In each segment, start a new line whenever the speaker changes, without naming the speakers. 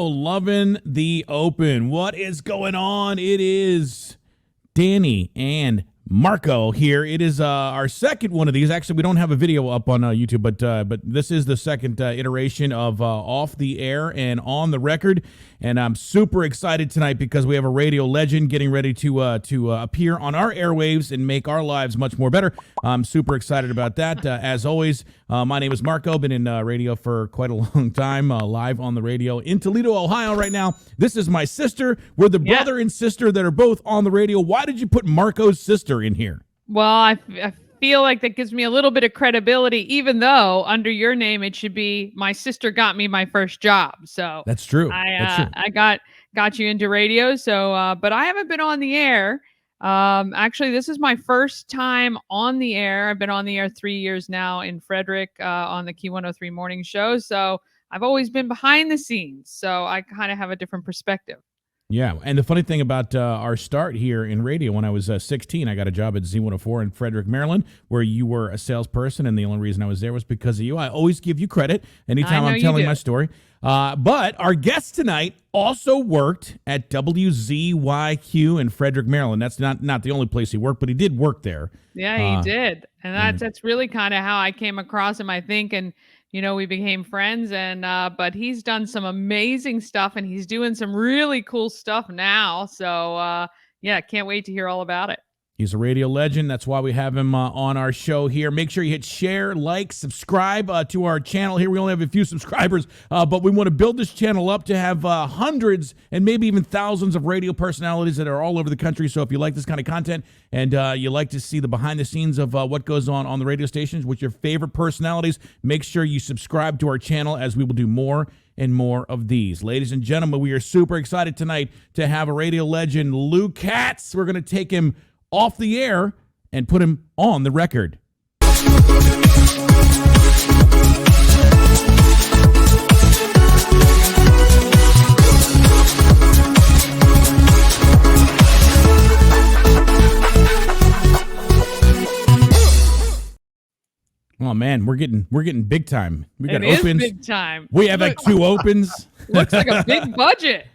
loving the open. What is going on? It is Danny and Marco here. It is our second one of these. Actually, we don't have a video up on YouTube, but this is the second iteration of Off the Air and On the Record. And I'm super excited tonight because we have a radio legend getting ready to appear on our airwaves and make our lives much more better. I'm super excited about that. As always, my name is Marco. Been in radio for quite a long time, live on the radio in Toledo, Ohio right now. This is my sister. We're the brother and sister that are both on the radio. Why did you put Marco's sister in here?
Well, I feel like that gives me a little bit of credibility, even though under your name it should be my sister got me my first job. So
that's true.
I got you into radio. So, but I haven't been on the air. Actually, this is my first time on the air. I've been on the air 3 years now in Frederick on the Key 103 morning show. So I've always been behind the scenes. So I kind of have a different perspective.
Yeah, and the funny thing about our start here in radio, when I was 16, I got a job at Z104 in Frederick, Maryland, where you were a salesperson, and the only reason I was there was because of you. I always give you credit anytime I'm telling my story. But our guest tonight also worked at WZYQ in Frederick, Maryland. That's not the only place he worked, but he did work there.
Yeah, he did. And that's really kind of how I came across him, I think, and we became friends, and but he's done some amazing stuff, and he's doing some really cool stuff now. So, can't wait to hear all about it.
He's a radio legend. That's why we have him on our show here. Make sure you hit share, like, subscribe to our channel here. We only have a few subscribers, but we want to build this channel up to have hundreds and maybe even thousands of radio personalities that are all over the country. So if you like this kind of content and you like to see the behind the scenes of what goes on the radio stations with your favorite personalities, make sure you subscribe to our channel, as we will do more and more of these. Ladies and gentlemen, we are super excited tonight to have a radio legend, Lou Katz. We're going to take him off the air and put him on the record. Oh man, we're getting big time. We got opens.
Big time.
We have like 2 opens.
Looks like a big budget.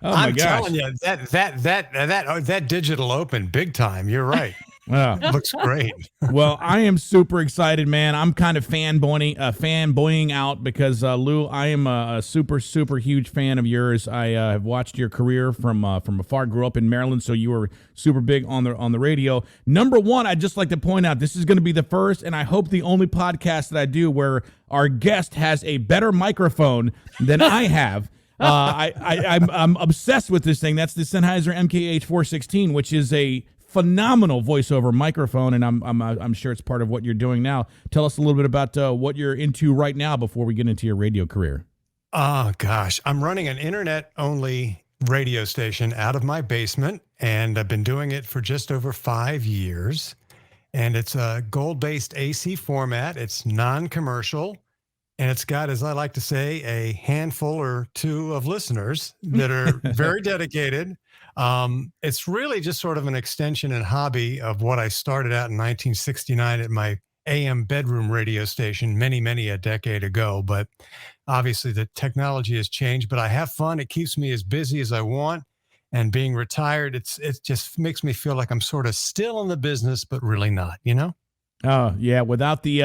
Oh my gosh.
I'm telling you, that digital open, big time. You're right. Looks great.
Well, I am super excited, man. I'm kind of fanboying out because Lou, I am a super huge fan of yours. I have watched your career from afar. Grew up in Maryland, so you were super big on the radio. Number one, I'd just like to point out this is going to be the first, and I hope the only podcast that I do where our guest has a better microphone than I have. I'm obsessed with this thing. That's the Sennheiser MKH 416, which is a phenomenal voiceover microphone, and I'm sure it's part of what you're doing now. Tell us a little bit about what you're into right now before we get into your radio career.
Oh gosh, I'm running an internet-only radio station out of my basement, and I've been doing it for just over 5 years. And it's a gold-based AC format. It's non-commercial. And it's got, as I like to say, a handful or two of listeners that are very dedicated. It's really just sort of an extension and hobby of what I started out in 1969 at my AM bedroom radio station many a decade ago. But obviously the technology has changed, but I have fun. It keeps me as busy as I want. And being retired, it just makes me feel like I'm sort of still in the business, but really not,
Oh yeah, without the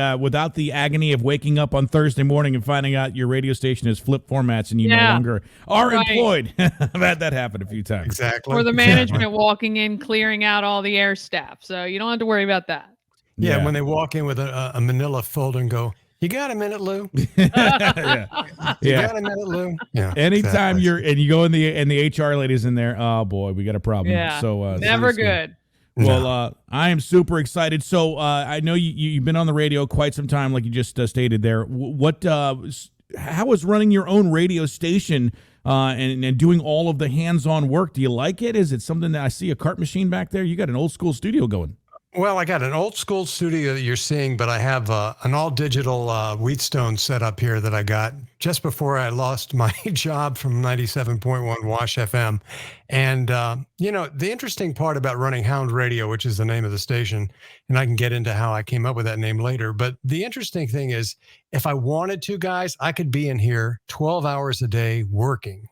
agony of waking up on Thursday morning and finding out your radio station is flip formats and you no longer are employed. I've had that happen a few times.
Exactly.
Or the management walking in, clearing out all the air staff. So you don't have to worry about that.
Yeah, when they walk in with a manila folder and go, "You got a minute, Lou?" You got a minute, Lou? Yeah.
Anytime you go in the HR ladies in there, oh boy, we got a problem.
Yeah.
So
never good.
Well, I am super excited. So I know you've been on the radio quite some time, like you just stated there. How is running your own radio station and doing all of the hands-on work? Do you like it? Is it something that I see a cart machine back there? You got an old school studio going.
Well, I got an old school studio that you're seeing, but I have an all digital Wheatstone set up here that I got just before I lost my job from 97.1 Wash FM. And, the interesting part about running Hound Radio, which is the name of the station, and I can get into how I came up with that name later. But the interesting thing is, if I wanted to, guys, I could be in here 12 hours a day working.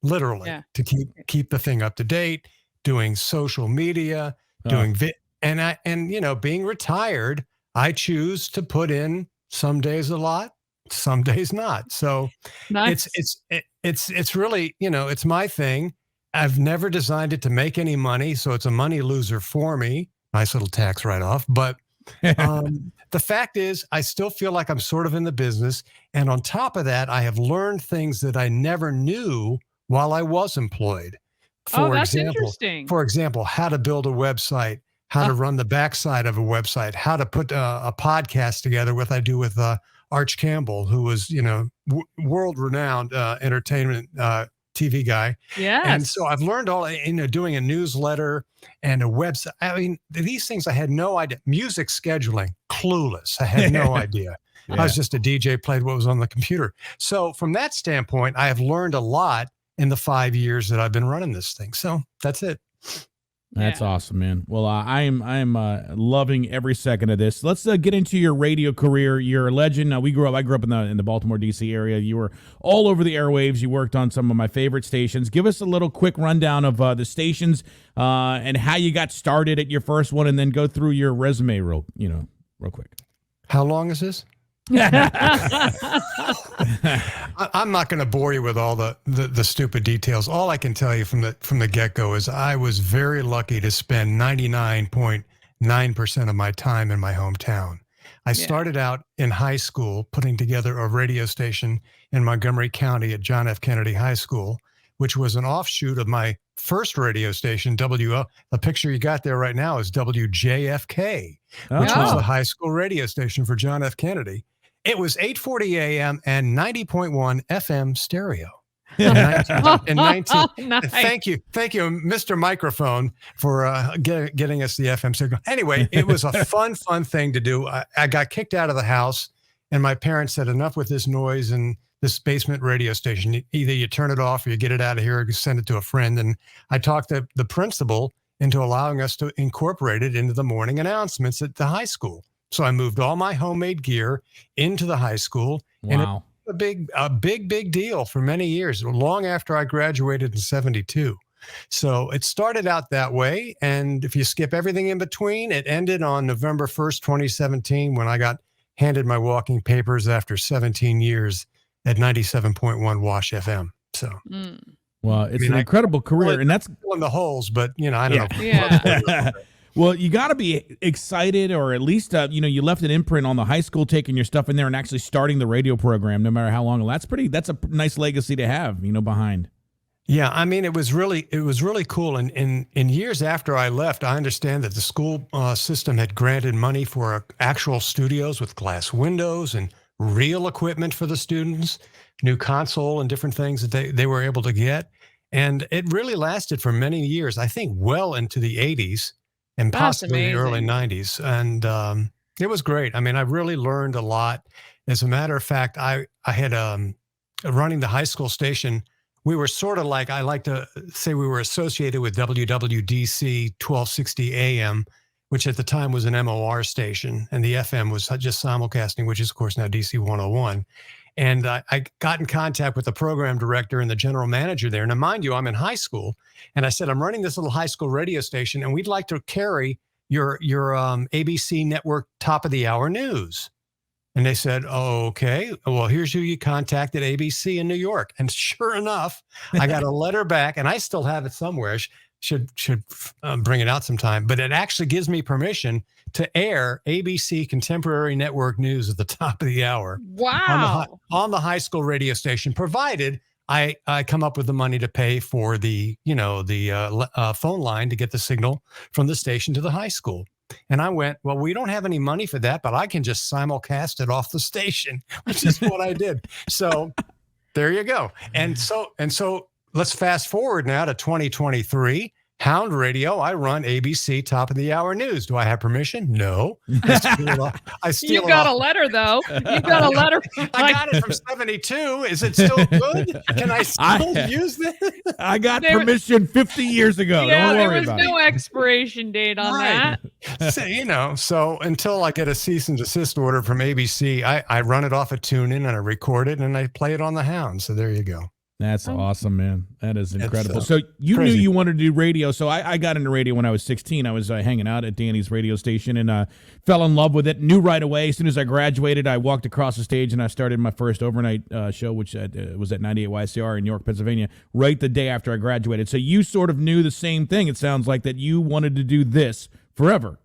literally,
Yeah.
to keep the thing up to date, doing social media,
Oh.
doing being retired, I choose to put in some days a lot, some days not. So
Nice.
it's really, it's my thing. I've never designed it to make any money, so it's a money loser for me. Nice little tax write-off. But the fact is, I still feel like I'm sort of in the business. And on top of that, I have learned things that I never knew while I was employed.
That's interesting.
For example, how to build a website, how to run the backside of a website, how to put a podcast together, what I do with Arch Campbell, who was, world-renowned entertainment TV guy.
Yes.
And so I've learned all, doing a newsletter and a website. I mean, these things I had no idea. Music scheduling, clueless. I had no idea.
Yeah.
I was just a DJ, played what was on the computer. So from that standpoint, I have learned a lot in the 5 years that I've been running this thing. So that's it.
That's awesome, man. Well, I'm loving every second of this. Let's get into your radio career. You're a legend. I grew up in the Baltimore, D.C. area. You were all over the airwaves. You worked on some of my favorite stations. Give us a little quick rundown of the stations and how you got started at your first one, and then go through your resume real quick.
How long is this? I'm not going to bore you with all the stupid details. All I can tell you from the get-go is I was very lucky to spend 99.9% of my time in my hometown. I started out in high school putting together a radio station in Montgomery County at John F. Kennedy High School, which was an offshoot of my first radio station, WL. The picture you got there right now is WJFK, which was the high school radio station for John F. Kennedy. It was 840 AM and 90.1 FM stereo.
Nice.
Thank you, Mr. Microphone, for getting us the FM signal. Anyway, it was a fun thing to do. I got kicked out of the house, and my parents said, enough with this noise and this basement radio station. Either you turn it off or you get it out of here or you send it to a friend. And I talked the principal into allowing us to incorporate it into the morning announcements at the high school. So I moved all my homemade gear into the high school.
Wow.
And it was a big deal for many years, long after I graduated in 72. So it started out that way. And if you skip everything in between, it ended on November 1st, 2017, when I got handed my walking papers after 17 years at 97.1 Wash FM. So,
well, it's an incredible career, and that's
filling the holes, but I don't know.
Yeah.
Well, you got to be excited, or at least, you left an imprint on the high school, taking your stuff in there and actually starting the radio program, no matter how long. That's a nice legacy to have, behind.
Yeah. I mean, it was really cool. And in years after I left, I understand that the school system had granted money for actual studios with glass windows and real equipment for the students, new console and different things that they were able to get. And it really lasted for many years, I think well into the 80s. And possibly the early 90s. And it was great. I mean, I really learned a lot. As a matter of fact, I had running the high school station. We were sort of like, I like to say we were associated with WWDC 1260 AM, which at the time was an MOR station. And the FM was just simulcasting, which is, of course, now DC 101. And I got in contact with the program director and the general manager there. Now, mind you, I'm in high school. And I said, I'm running this little high school radio station, and we'd like to carry your ABC network top of the hour news. And they said, oh, okay, well, here's who you contacted, ABC in New York. And sure enough, I got a letter back, and I still have it somewhere. Should bring it out sometime. But it actually gives me permission to air ABC Contemporary Network News at the top of the hour.
Wow.
On the high school radio station, provided I come up with the money to pay for the phone line to get the signal from the station to the high school. And I went, well, we don't have any money for that, but I can just simulcast it off the station, which is what I did. So there you go. And so let's fast forward now to 2023. Hound Radio, I run ABC top of the hour news. Do I have permission? No. I steal
You got a letter, though. You got a letter.
I got it from 72. Is it still good? Can I still use this?
I got permission 50 years ago.
Yeah,
Don't worry
there was no expiration date on that.
So until I get a cease and desist order from ABC, I run it off a tune-in and I record it and I play it on the Hound. So there you go.
That's awesome, man. That is incredible.
It's,
So you
crazy.
knew you wanted to do radio. So I got into radio when I was 16. I was hanging out at Danny's radio station and fell in love with it. Knew right away. As soon as I graduated, I walked across the stage and I started my first overnight show, which was at 98 YCR in York, Pennsylvania, right the day after I graduated. So you sort of knew the same thing. It sounds like that you wanted to do this forever.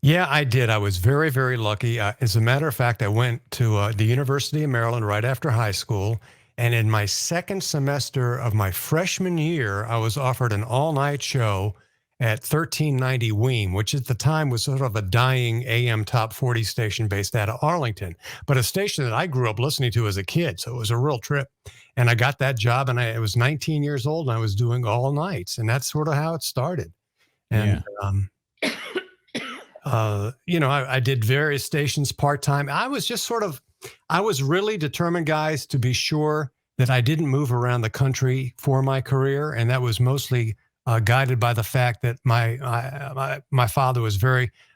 Yeah, I did. I was very, very lucky. As a matter of fact, I went to the University of Maryland right after high school. And in my second semester of my freshman year, I was offered an all-night show at 1390 Weem, which at the time was sort of a dying AM top 40 station based out of Arlington, but a station that I grew up listening to as a kid. So it was a real trip. And I got that job and I was 19 years old and I was doing all nights. And that's sort of how it started. And, I did various stations part-time. I was really determined, guys, to be sure that I didn't move around the country for my career. And that was mostly guided by the fact that my father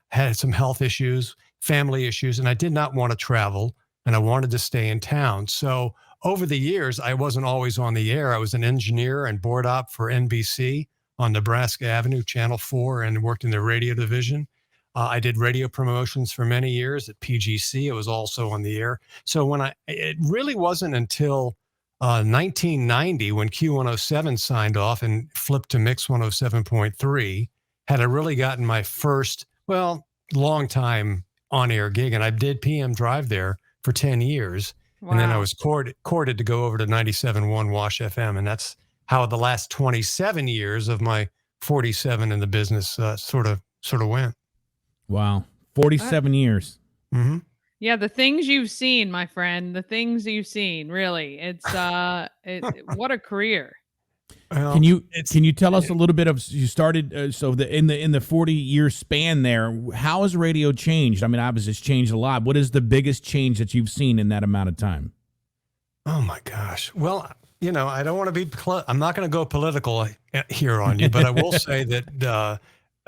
had some health issues, family issues, and I did not want to travel and I wanted to stay in town. So over the years, I wasn't always on the air. I was an engineer and board op for NBC on Nebraska Avenue, Channel 4, and worked in the radio division. I did radio promotions for many years at PGC. I was also on the air. So it really wasn't until 1990 when Q107 signed off and flipped to Mix 107.3 had I really gotten my first, long time on-air gig. And I did PM Drive there for 10 years. Wow. And then I was courted to go over to 97.1 Wash FM. And that's how the last 27 years of my 47 in the business sort of went.
Wow. 47 years.
Mm-hmm.
Yeah, the things you've seen, my friend, the things you've seen, really. It's what a career.
Well, can you tell us a little bit of, you started in the 40-year span there, how has radio changed? I mean, obviously it's changed a lot. What is the biggest change that you've seen in that amount of time?
Oh my gosh. Well, I don't want to I'm not going to go political here on you, but I will say that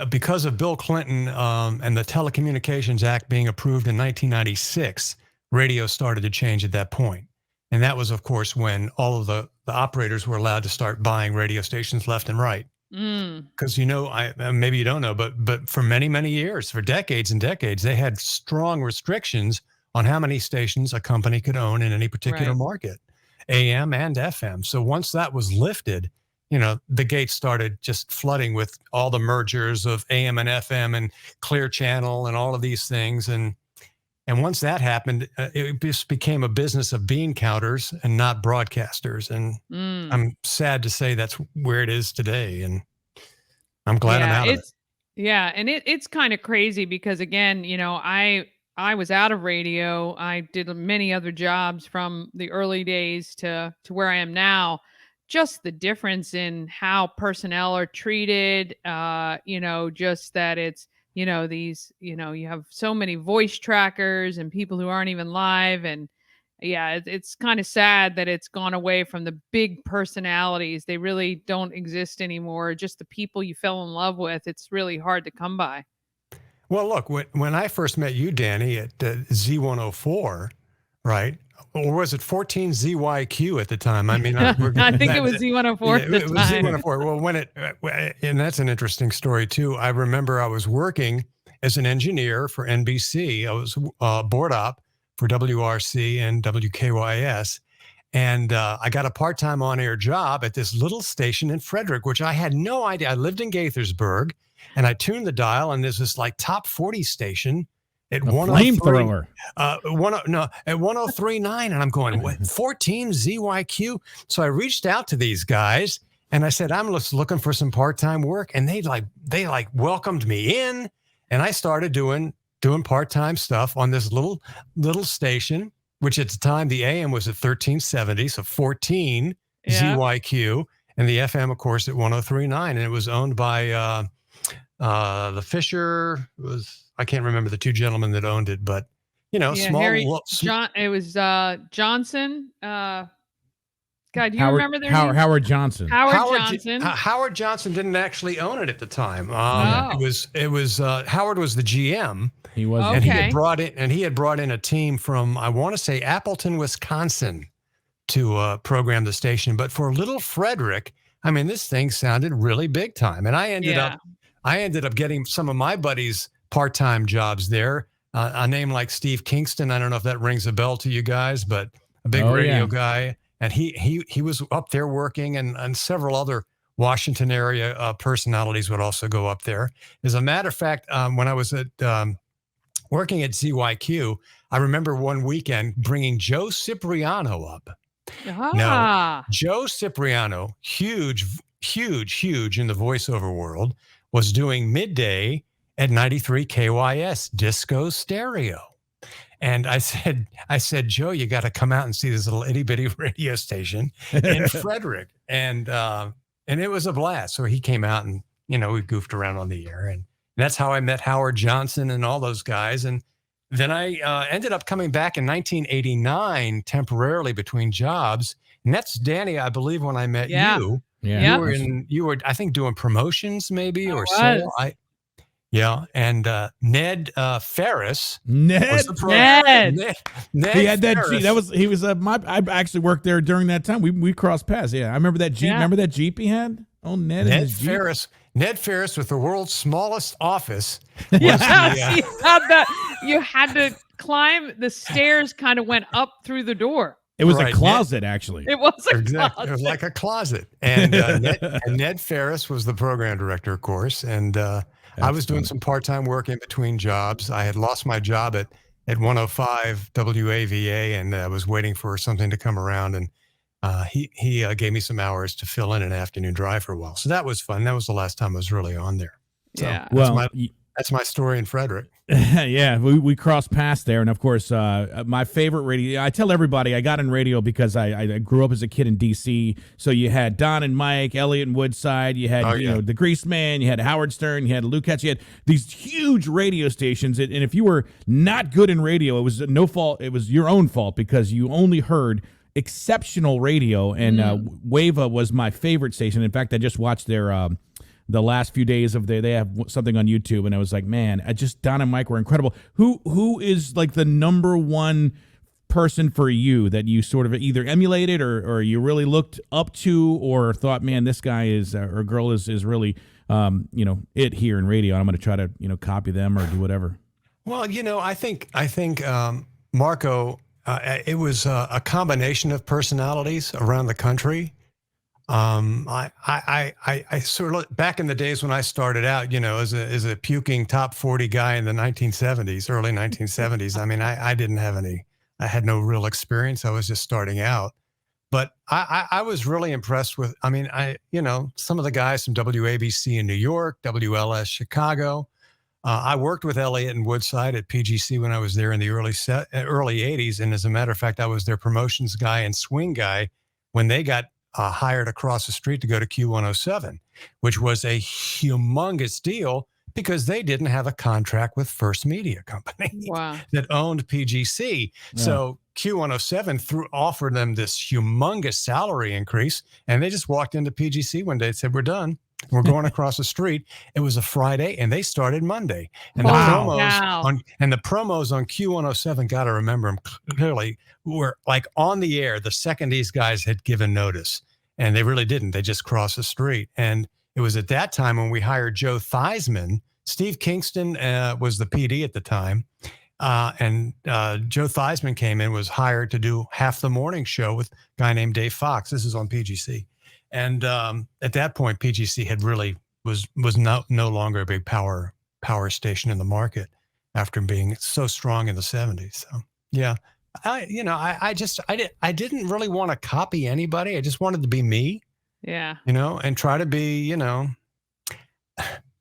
because of Bill Clinton and the Telecommunications Act being approved in 1996, radio started to change at that point. And that was, of course, when all of the operators were allowed to start buying radio stations left and right. Because, maybe you don't know, but for many, many years, for decades and decades, they had strong restrictions on how many stations a company could own in any particular market, AM and FM. So once that was lifted, the gates started just flooding with all the mergers of AM and FM and Clear Channel and all of these things. And once that happened, it just became a business of bean counters and not broadcasters. And I'm sad to say that's where it is today. And I'm glad I'm out of it.
Yeah. And it's kind of crazy because, again, I was out of radio. I did many other jobs from the early days to where I am now. Just the difference in how personnel are treated, just that it's, you have so many voice trackers and people who aren't even live. And it's kind of sad that it's gone away from the big personalities. They really don't exist anymore. Just the people you fell in love with. It's really hard to come by.
Well, look, when I first met you, Danny, at Z104, right? Or was it 14 ZYQ at the time? I mean,
I think it was Z104 at the time.
It was Z104. Well, and that's an interesting story too. I remember I was working as an engineer for NBC. I was board op for WRC and WKYS. And I got a part-time on-air job at this little station in Frederick, which I had no idea. I lived in Gaithersburg, and I tuned the dial, and there's this like top 40 station at
103.
At 1039, and I'm going, what, 14 ZYQ? So I reached out to these guys, and I said, I'm just looking for some part-time work, and they welcomed me in, and I started doing part-time stuff on this little station, which at the time the AM was at 1370, so 14 ZYQ, and the FM, of course, at 1039, and it was owned by the Fisher. I can't remember the two gentlemen that owned it, but small.
It was Johnson. God, do you remember their names?
Howard Johnson.
Howard Johnson didn't actually own it at the time. It was Howard was the GM.
He was,
and he had brought in a team from, I want to say, Appleton, Wisconsin, to program the station. But for little Frederick, I mean, this thing sounded really big time. And I ended up getting some of my buddies' part-time jobs there. A name like Steve Kingston. I don't know if that rings a bell to you guys, but a big radio guy. And he was up there working, and several other Washington area personalities would also go up there. As a matter of fact, when I was working at ZYQ, I remember one weekend bringing Joe Cipriano up. Now, Joe Cipriano, huge in the voiceover world, was doing midday at 93 KYS Disco Stereo. And I said, Joe, you got to come out and see this little itty bitty radio station in Frederick. And it was a blast. So he came out, and, we goofed around on the air, and that's how I met Howard Johnson and all those guys. And then I ended up coming back in 1989 temporarily between jobs. And that's, Danny, I believe, when I met you. Yeah. You were, I think, doing promotions maybe or so. Yeah, and Ned Ferris.
Ned. He had that
Ferris.
Jeep. I actually worked there during that time. We crossed paths. Yeah, I remember that Jeep. Yeah. Remember that Jeep he had? Oh, Ned and his Jeep.
Ned Ferris with the world's smallest office.
Yeah, you had to climb the stairs. Kind of went up through the door.
It was a closet, actually.
It was a closet.
It was like a closet. And Ned Ferris was the program director, of course, and. I was doing some part-time work in between jobs. I had lost my job at 105 WAVA, and I was waiting for something to come around. And he gave me some hours to fill in an afternoon drive for a while. So that was fun. That was the last time I was really on there. So that's my story in Frederick.
Yeah, we crossed paths there. And of course, my favorite radio, I tell everybody I got in radio because I grew up as a kid in DC. So you had Don and Mike, Elliott and Woodside, you had the Grease Man, you had Howard Stern, you had Lou Katz, you had these huge radio stations. And if you were not good in radio, it was no fault. It was your own fault because you only heard exceptional radio. And WAVA was my favorite station. In fact, I just watched their the last few days of they have something on YouTube, and I was like, man, Don and Mike were incredible. Who is like the number one person for you that you sort of either emulated or you really looked up to or thought, man, this guy is or girl is really it here in radio, and I'm going to try to copy them or do whatever.
Well, I think Marco, it was a combination of personalities around the country. I sort of, back in the days when I started out, as a puking top 40 guy in the 1970s, early 1970s. I mean, I had no real experience. I was just starting out, but I was really impressed with, some of the guys from WABC in New York, WLS Chicago. I worked with Elliott and Woodside at PGC when I was there in the early 80s. And as a matter of fact, I was their promotions guy and swing guy when they got hired across the street to go to Q107, which was a humongous deal because they didn't have a contract with First Media Company that owned PGC. Yeah. So Q107 offered them this humongous salary increase, and they just walked into PGC one day and said, "We're done. We're going across the street." It was a Friday, and they started Monday. And the promos on Q107, got to remember them clearly, were like on the air the second these guys had given notice. And they really didn't. They just crossed the street. And it was at that time when we hired Joe Theismann. Steve Kingston was the PD at the time. And Joe Theismann came in, was hired to do half the morning show with a guy named Dave Fox. This is on PGC. And at that point, PGC had really was no longer a big power station in the market after being so strong in the 70s. So, yeah. I didn't really want to copy anybody. I just wanted to be me.
Yeah.
And try to be,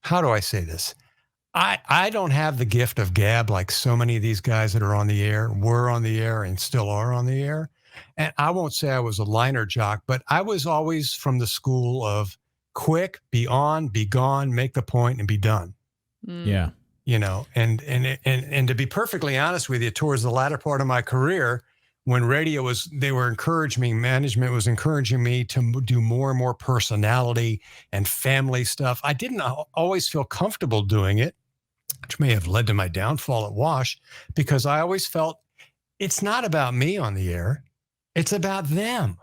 how do I say this? I don't have the gift of gab like so many of these guys that are on the air, were on the air, and still are on the air. And I won't say I was a liner jock, but I was always from the school of quick, be on, be gone, make the point, and be done.
Yeah.
And to be perfectly honest with you, towards the latter part of my career, when management was encouraging me to do more and more personality and family stuff. I didn't always feel comfortable doing it, which may have led to my downfall at WASH, because I always felt it's not about me on the air. it's about them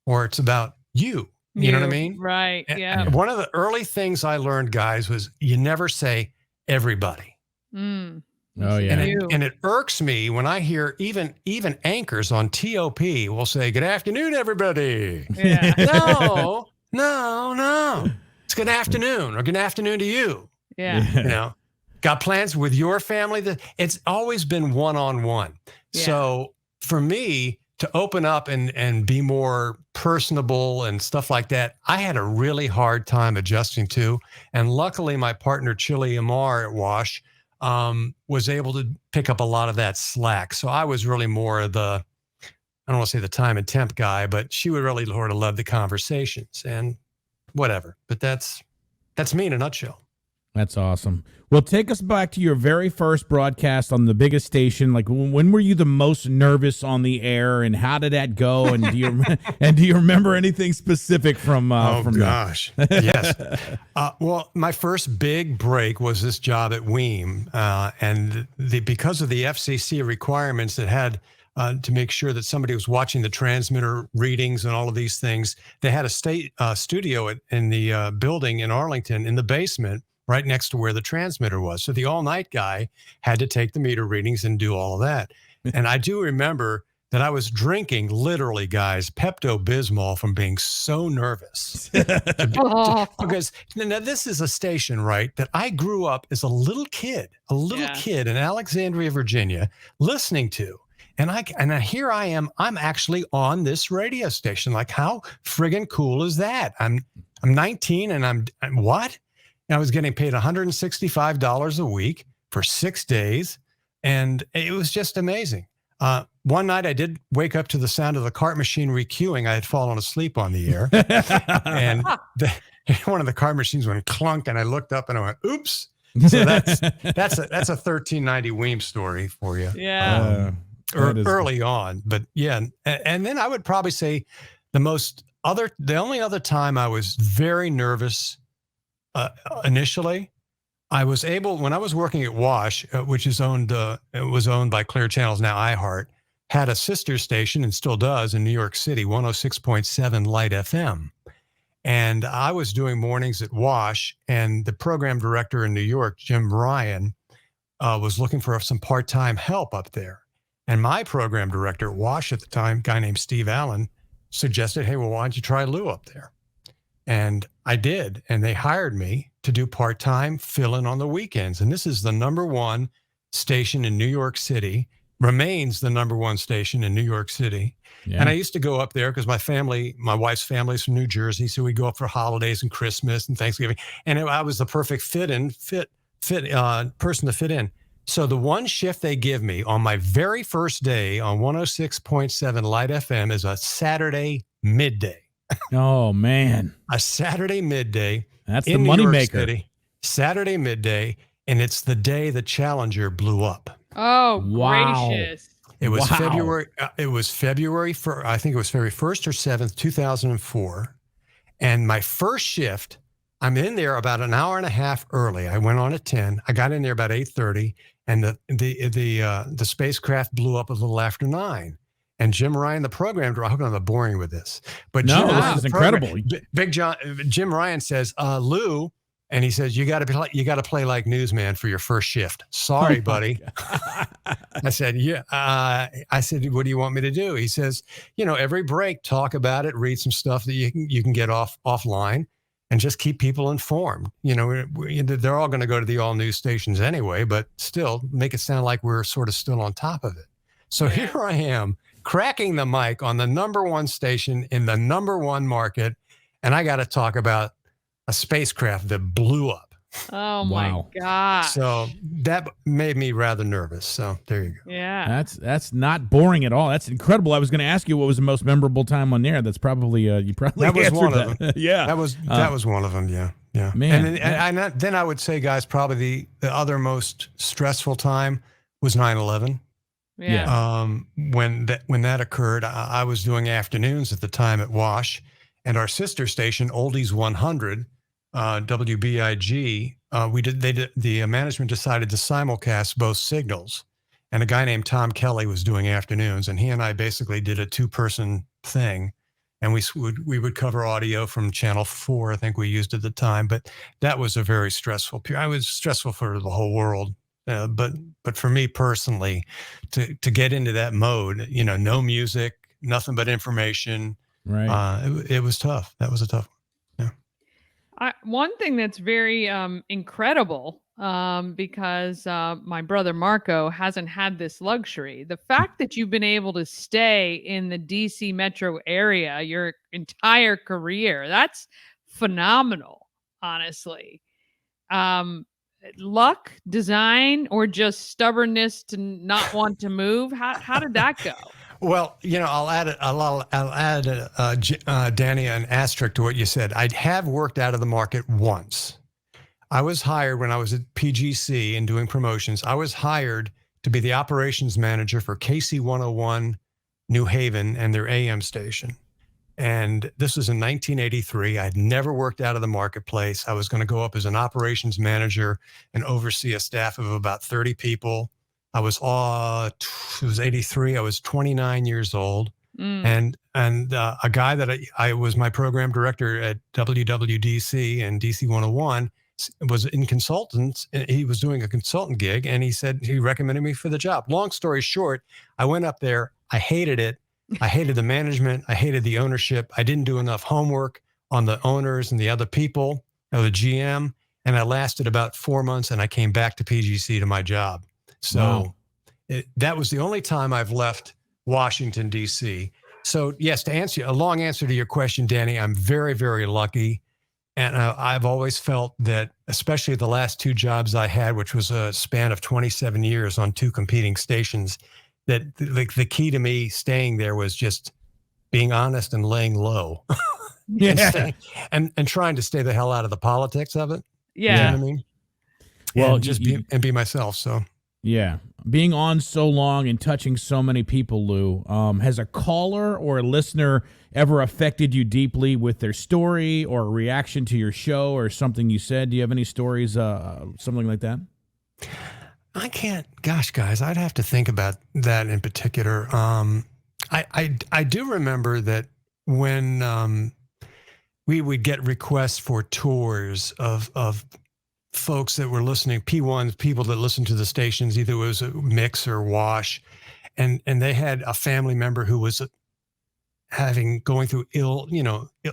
or it's about you. You know what I mean?
Right. Yeah.
And one of the early things I learned, guys, was you never say everybody.
Mm.
Oh, yeah.
And it irks me when I hear even anchors on TOP will say, "Good afternoon, everybody."
Yeah.
No. It's good afternoon or good afternoon to you.
Yeah.
You know, got plans with your family? It's always been one-on-one.
Yeah.
So for me to open up and be more personable and stuff like that, I had a really hard time adjusting to. And luckily, my partner, Chili Amar at Wash, was able to pick up a lot of that slack. So I was really more of the, I don't want to say the time and temp guy, but she would really sort of love the conversations and whatever. But that's me in a nutshell.
That's awesome. Well, take us back to your very first broadcast on the biggest station. Like, when were you the most nervous on the air, and how did that go? And do you remember anything specific from?
Gosh, yes. Well, my first big break was this job at WEAM, and because of the FCC requirements that had to make sure that somebody was watching the transmitter readings and all of these things, they had a state studio in the building in Arlington in the basement, right next to where the transmitter was. So the all-night guy had to take the meter readings and do all of that. And I do remember that I was drinking, literally, guys, Pepto-Bismol from being so nervous. Because now this is a station, right, that I grew up as a little kid in Alexandria, Virginia, listening to. And here I am, I'm actually on this radio station. Like, how friggin' cool is that? I'm 19 and I'm what? I was getting paid $165 a week for 6 days, and it was just amazing. One night I did wake up to the sound of the cart machine requeuing. I had fallen asleep on the air, and one of the cart machines went clunk, and I looked up and I went, "Oops!" So that's a 1390 Weems story for you.
Yeah,
early on, but yeah, and then I would probably say the only other time I was very nervous. Initially, I was able, when I was working at Wash, which is it was owned by Clear Channels, now iHeart, had a sister station and still does in New York City, 106.7 Light FM. And I was doing mornings at Wash, and the program director in New York, Jim Ryan, was looking for some part-time help up there. And my program director at Wash at the time, a guy named Steve Allen, suggested, "Hey, well, why don't you try Lou up there?" And I did, and they hired me to do part-time fill-in on the weekends. And this is the #1 station in New York City, remains the #1 station in New York City. Yeah. And I used to go up there because my wife's family is from New Jersey, so we'd go up for holidays and Christmas and Thanksgiving. And I was the perfect person to fit in. So the one shift they give me on my very first day on 106.7 Light FM is a Saturday midday.
Oh, man.
A Saturday midday.
That's the moneymaker.
Saturday midday, and it's the day the Challenger blew up.
Oh,
wow.
Gracious.
It was February. It was February for, I think it was February 1st or 7th, 2004. And my first shift, I'm in there about an hour and a half early. I went on at 10. I got in there about 8:30, and the spacecraft blew up a little after 9. And Jim Ryan, the program director, I hope I'm not boring you with this, but
this is incredible.
Jim Ryan says, "Lou," and he says, "You got to play like newsman for your first shift." Sorry, buddy. I said, "Yeah." I said, "What do you want me to do?" He says, "Every break, talk about it, read some stuff that you can get offline, and just keep people informed. They're all going to go to the all news stations anyway, but still make it sound like we're sort of still on top of it." So here I am, cracking the mic on the #1 station in the #1 market, and I got to talk about a spacecraft that blew up.
Oh my gosh.
So that made me rather nervous. So there you go.
Yeah.
That's not boring at all. That's incredible. I was going to ask you what was the most memorable time on the air. That's probably you probably
that was
answered
one
that.
of them.
Yeah.
That was one of them. Yeah. Yeah.
Man.
And then I would say, guys, probably the other most stressful time was 9/11.
Yeah.
When that occurred, I was doing afternoons at the time at Wash, and our sister station, Oldies 100, WBIG, the management decided to simulcast both signals, and a guy named Tom Kelly was doing afternoons, and he and I basically did a 2-person thing. And we would cover audio from Channel 4, I think we used at the time. But that was a very stressful period. I was stressful for the whole world. But for me personally, to get into that mode, no music, nothing but information.
Right.
It was tough. That was a tough one. Yeah.
One thing that's very incredible, because my brother Marco hasn't had this luxury. The fact that you've been able to stay in the DC metro area your entire career, that's phenomenal, honestly. Um, Luck, design, or just stubbornness to not want to move? How did that go?
Well, I'll add, Danny, an asterisk to what you said. I have worked out of the market once. I was hired when I was at PGC and doing promotions. I was hired to be the operations manager for KC 101 New Haven and their AM station. And this was in 1983. I'd never worked out of the marketplace. I was going to go up as an operations manager and oversee a staff of about 30 people. It was 83. I was 29 years old. And a guy that I was my program director at WWDC and DC 101 was in consultants. He was doing a consultant gig, and he recommended me for the job. Long story short, I went up there. I hated it. I hated the management. I hated the ownership. I didn't do enough homework on the owners and the other people, or the GM. And I lasted about 4 months, and I came back to PGC to my job. So that was the only time I've left Washington, D.C. So yes, to answer a long answer to your question, Danny, I'm very, very lucky. And I've always felt that, especially the last 2 jobs I had, which was a span of 27 years on 2 competing stations, that the key to me staying there was just being honest and laying low.
Yeah.
and trying to stay the hell out of the politics of it.
Yeah.
You know what I mean?
Well,
and just be myself. So
yeah, being on so long and touching so many people, Lou, has a caller or a listener ever affected you deeply with their story or a reaction to your show or something you said? Do you have any stories, something like that?
I can't. Gosh, guys, I'd have to think about that in particular. I do remember that when we would get requests for tours of folks that were listening, P1s, people that listened to the stations, either it was a mix or wash, and they had a family member who was going through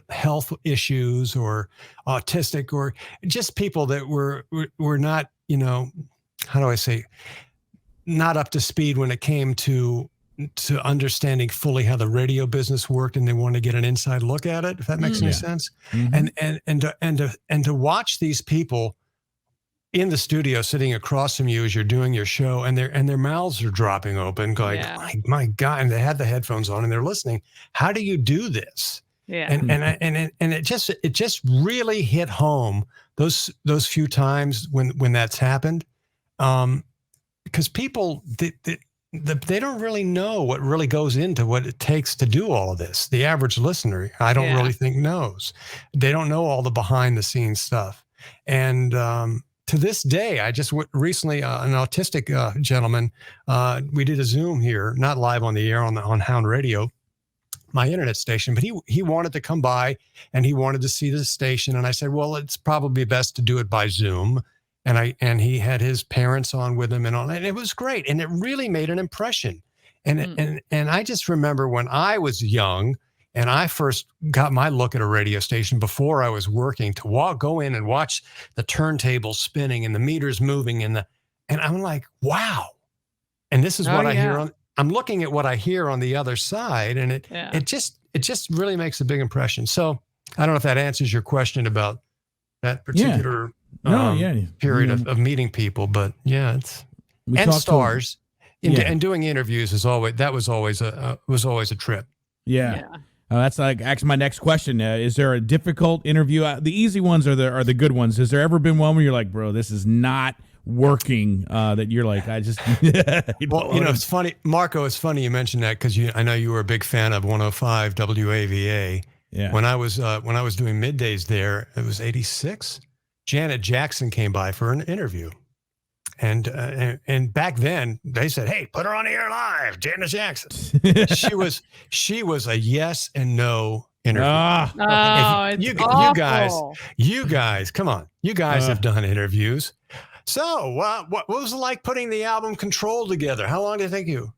health issues or autistic, or just people that were not, how do I say, not up to speed when it came to understanding fully how the radio business worked, and they wanted to get an inside look at it, if that makes any sense. Mm-hmm. And to watch these people in the studio sitting across from you as you're doing your show, and their mouths are dropping open, going, my God, and they had the headphones on and they're listening. How do you do this?
Yeah.
And it just really hit home those few times when that's happened. Because people, they don't really know what really goes into what it takes to do all of this. The average listener, I don't really think knows. They don't know all the behind the scenes stuff. And to this day, I just recently, an autistic gentleman, we did a Zoom here, not live on the air on Hound Radio, my internet station, but he wanted to come by and he wanted to see the station. And I said, well, it's probably best to do it by Zoom. And he had his parents on with him and all, and it was great. And it really made an impression. And I just remember when I was young and I first got my look at a radio station before I was working, to go in and watch the turntables spinning and the meters moving and I'm like, wow. And this is what I hear I'm looking at what I hear on the other side, and it just really makes a big impression. So I don't know if that answers your question about that particular period of meeting people, but stars and doing interviews was always a trip.
Yeah. That's like actually my next question. Is there a difficult interview? The easy ones are the good ones. Has there ever been one where you're like, bro, this is not working? That you're like, I just.
It's funny, Marco. It's funny you mentioned that because I know you were a big fan of 105 WAVA. Yeah. When I was doing middays there, it was 86. Janet Jackson came by for an interview, And back then they said, "Hey, put her on the air live, Janet Jackson." she was a yes and no interview.
Oh, it's awful.
You guys, come on, you guys have done interviews. So what was it like putting the album Control together? How long did it take you?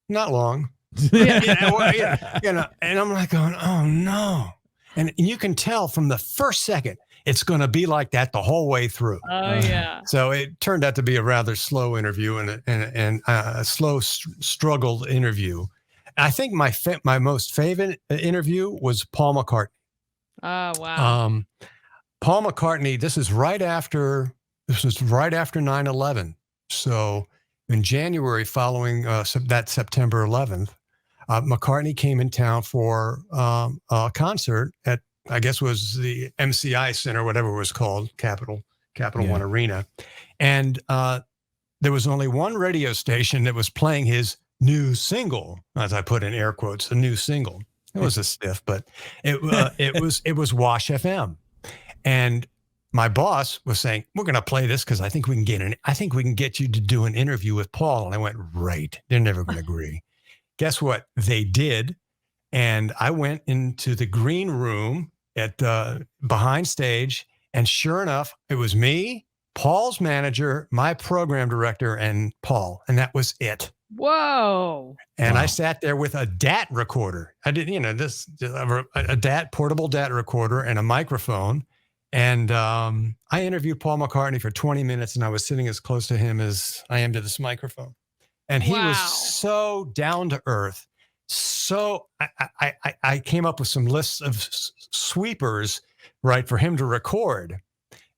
Not long. And I'm like going, oh no. And you can tell from the first second, it's going to be like that the whole way through.
Oh yeah.
So it turned out to be a rather slow interview and a slow struggled interview. I think my most favorite interview was Paul McCartney.
Oh wow.
Paul McCartney. This was right after 9/11. So in January following that September 11th, McCartney came in town for a concert at, I guess was the MCI Center, whatever it was called, Capital One Arena. And there was only one radio station that was playing his new single, as I put in air quotes, a new single. It was a stiff, but it was Wash FM. And my boss was saying, "We're going to play this because I think we can get you to do an interview with Paul." And I went, "Right. They're never going to agree." Guess what? They did. And I went into the green room at behind stage. And sure enough, it was me, Paul's manager, my program director, and Paul. And that was it.
Whoa.
And I sat there with a DAT recorder. I did, a DAT, portable DAT recorder and a microphone. And I interviewed Paul McCartney for 20 minutes, and I was sitting as close to him as I am to this microphone. And he was so down to earth. So I came up with some lists of sweepers, right, for him to record.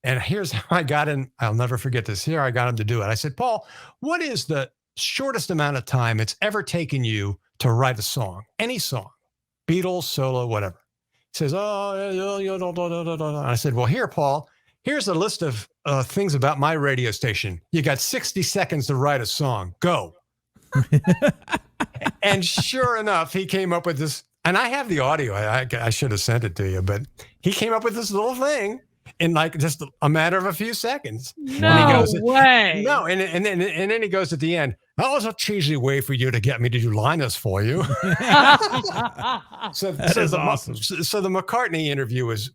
And here's how I got in. I'll never forget this. Here I got him to do it. I said, "Paul, what is the shortest amount of time it's ever taken you to write a song, any song, Beatles, solo, whatever?" He says, I said, "Well, here, Paul, here's a list of things about my radio station. You got 60 seconds to write a song. Go." And sure enough, he came up with this, and I have the audio. I should have sent it to you, but he came up with this little thing in like just a matter of a few seconds.
No way.
No, and then he goes at the end, "That was a cheesy way for you to get me to do Linus for you." So that is awesome. So the McCartney interview was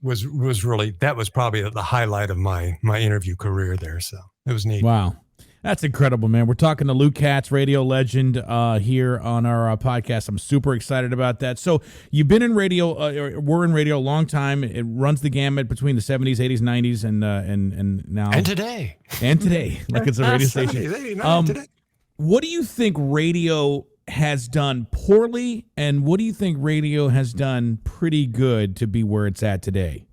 really, that was probably the highlight of my interview career there. So it was neat.
Wow. That's incredible, man. We're talking to Lou Katz, radio legend, here on our podcast. I'm super excited about that. So you've been in radio, were in radio a long time. It runs the gamut between the 70s, 80s, 90s, and now.
And today.
Like it's a radio
70s,
station.
89, today.
What do you think radio has done poorly, and what do you think radio has done pretty good to be where it's at today?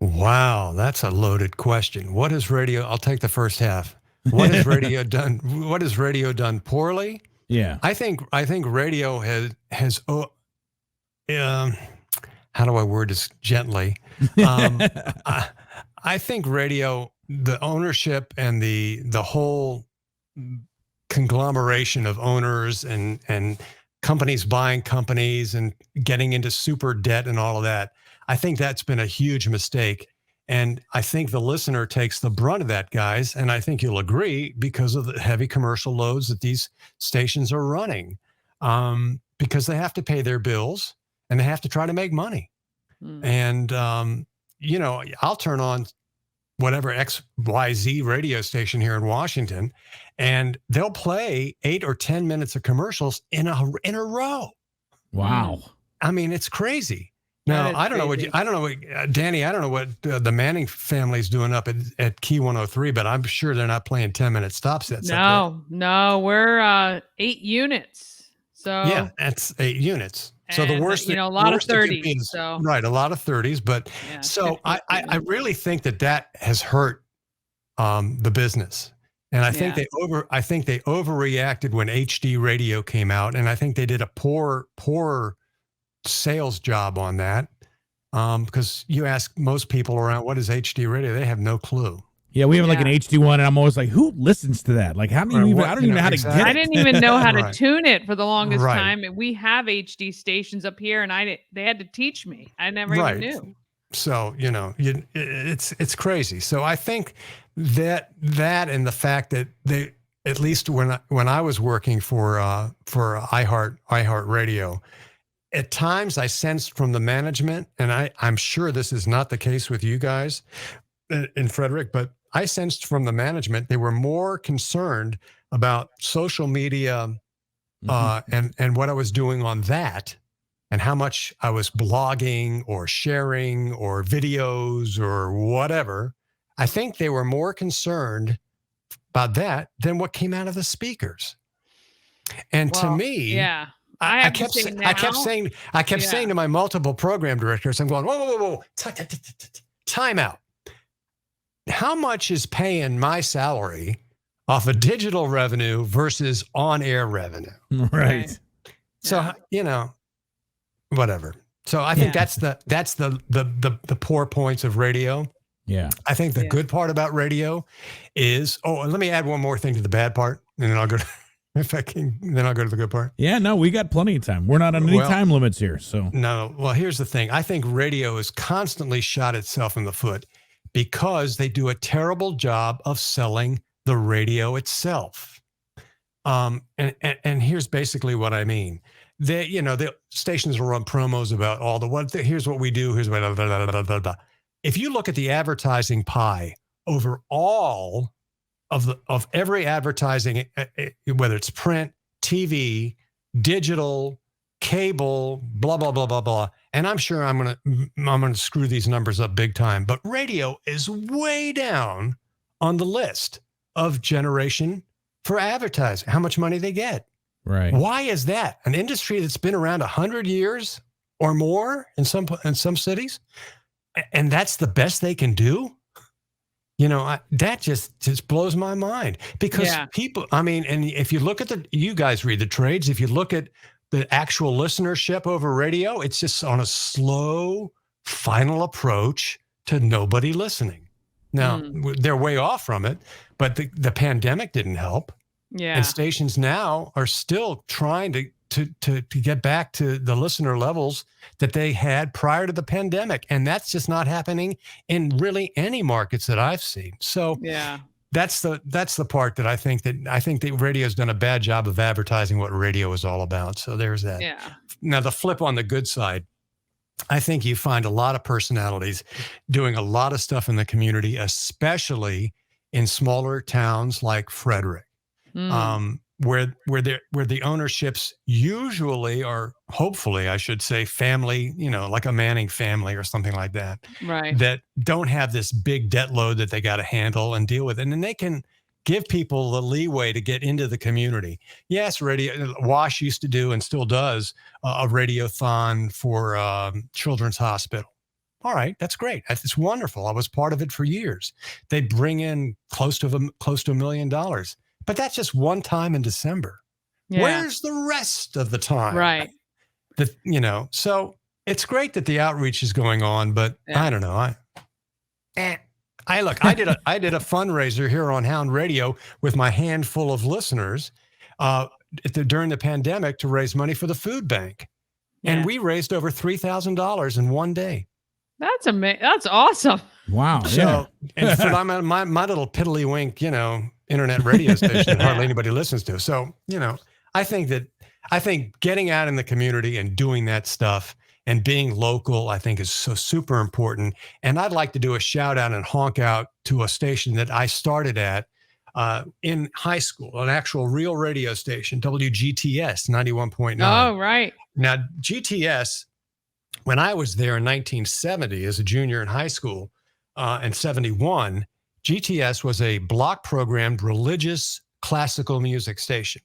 Wow, that's a loaded question. What is radio? I'll take the first half. What has radio done? What has radio done poorly?
Yeah,
I think radio has. How do I word this gently? I think radio, the ownership and the whole conglomeration of owners and companies buying companies and getting into super debt and all of that, I think that's been a huge mistake. And I think the listener takes the brunt of that, guys. And I think you'll agree, because of the heavy commercial loads that these stations are running, because they have to pay their bills and they have to try to make money. And, I'll turn on whatever XYZ radio station here in Washington, and they'll play 8 or 10 minutes of commercials in a row.
Wow.
I mean, it's crazy. Now, I don't know what Danny, I don't know what the Manning family's doing up at Key 103, but I'm sure they're not playing 10-minute stop sets.
No, we're 8 units. So
yeah, that's 8 units. So the worst,
a lot of 30s. So
right, a lot of 30s. But yeah, so I really think that has hurt the business, and I think they overreacted when HD radio came out, and I think they did a poor sales job on that, because you ask most people around, what is HD radio, they have no clue.
Yeah, we have like an HD one, and I'm always like, who listens to that? Like, how do you even? I don't even know how to get it.
I didn't even know how to tune it for the longest time. And we have HD stations up here, and they had to teach me. I never even knew.
So, it's crazy. So I think that and the fact that they, at least when I was working for iHeart Radio, at times I sensed from the management, and I'm sure this is not the case with you guys in Frederick, but I sensed from the management they were more concerned about social media and what I was doing on that, and how much I was blogging or sharing or videos or whatever. I think they were more concerned about that than what came out of the speakers. And to me,
yeah.
I kept saying to my multiple program directors, I'm going, whoa, time out. How much is paying my salary off of digital revenue versus on-air revenue?
Right.
So, whatever. So I think that's the poor points of radio.
Yeah.
I think the good part about radio is, and let me add one more thing to the bad part, and then I'll go to, then I'll go to the good part.
Yeah, no, we got plenty of time. We're not on any time limits here. So
no. Well, here's the thing. I think radio has constantly shot itself in the foot because they do a terrible job of selling the radio itself. And here's basically what I mean. The stations will run promos about all here's what we do. Here's what, blah, blah, blah, blah, blah. If you look at the advertising pie over all of every advertising, whether it's print, TV, digital, cable, blah, blah, blah, blah, blah. And I'm sure I'm going to screw these numbers up big time, but radio is way down on the list of generation for advertising, how much money they get.
Right.
Why is that? An industry that's been around 100 years or more in some cities, and that's the best they can do? That just blows my mind, because people, and if you look at you guys read the trades, if you look at the actual listenership over radio, it's just on a slow final approach to nobody listening. Now, they're way off from it, but the pandemic didn't help.
Yeah.
And stations now are still trying to get back to the listener levels that they had prior to the pandemic. And that's just not happening in really any markets that I've seen. So that's the part that I think that radio's done a bad job of advertising what radio is all about. So there's that.
Yeah.
Now the flip on the good side, I think you find a lot of personalities doing a lot of stuff in the community, especially in smaller towns like Frederick. Where the ownerships usually are, hopefully, I should say, family, like a Manning family or something like that,
right?
That don't have this big debt load that they got to handle and deal with, and then they can give people the leeway to get into the community. Yes, radio. Wash used to do and still does a radiothon for Children's Hospital. All right, that's great. It's wonderful. I was part of it for years. They bring in close to $1 million. But that's just one time in December. Yeah. Where's the rest of the time?
Right.
So it's great that the outreach is going on, but I don't know. I did a fundraiser here on Hound Radio with my handful of listeners during the pandemic to raise money for the food bank. Yeah. And we raised over $3,000 in one day.
That's amazing. That's awesome.
Wow.
So, and for my little piddly-wink, internet radio station that hardly anybody listens to. So, I think getting out in the community and doing that stuff and being local, I think is so super important. And I'd like to do a shout out and honk out to a station that I started at in high school, an actual real radio station, WGTS 91.9.
Oh, right.
Now, GTS, when I was there in 1970 as a junior in high school, and 71, GTS was a block-programmed religious classical music station.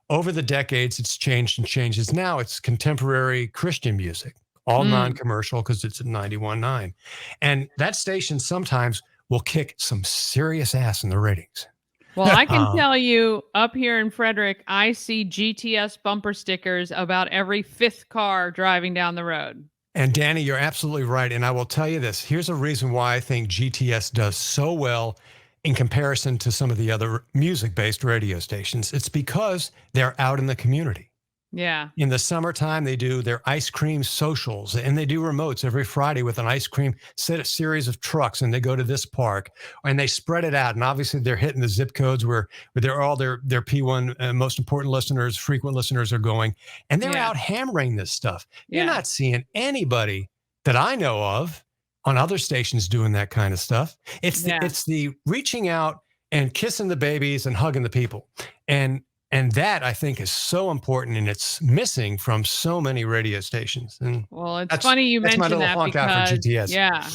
Over the decades, it's changed and changes. Now it's contemporary Christian music, all non-commercial because it's at 91.9. And that station sometimes will kick some serious ass in the ratings.
Well, I can tell you up here in Frederick, I see GTS bumper stickers about every fifth car driving down the road.
And Danny, you're absolutely right. And I will tell you this. Here's a reason why I think GTS does so well in comparison to some of the other music-based radio stations. It's because they're out in the community.
Yeah.
In the summertime, they do their ice cream socials, and they do remotes every Friday with an ice cream series of trucks, and they go to this park and they spread it out. And obviously, they're hitting the zip codes where they're all their P1 most important listeners, frequent listeners are going, and they're
Yeah.
out hammering this stuff. You're
Yeah.
not seeing anybody that I know of on other stations doing that kind of stuff. It's the reaching out and kissing the babies and hugging the people. And that, I think, is so important, and it's missing from so many radio stations. And
well, it's funny you mentioned that because yeah,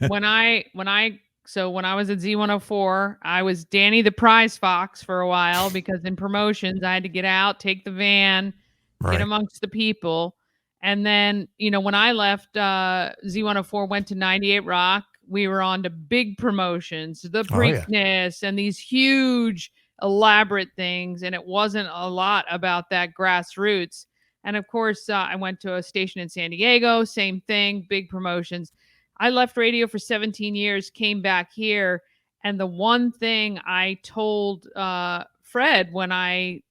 when I was at Z104, I was Danny the prize fox for a while because in promotions I had to get out, take the van, get amongst the people, and then when I left Z104, went to 98 Rock. We were on to big promotions, the Preakness, and these huge elaborate things, and it wasn't a lot about that grassroots. And of course, I went to a station in San Diego, same thing, big promotions. I left radio for 17 years, came back here, and the one thing I told Fred when I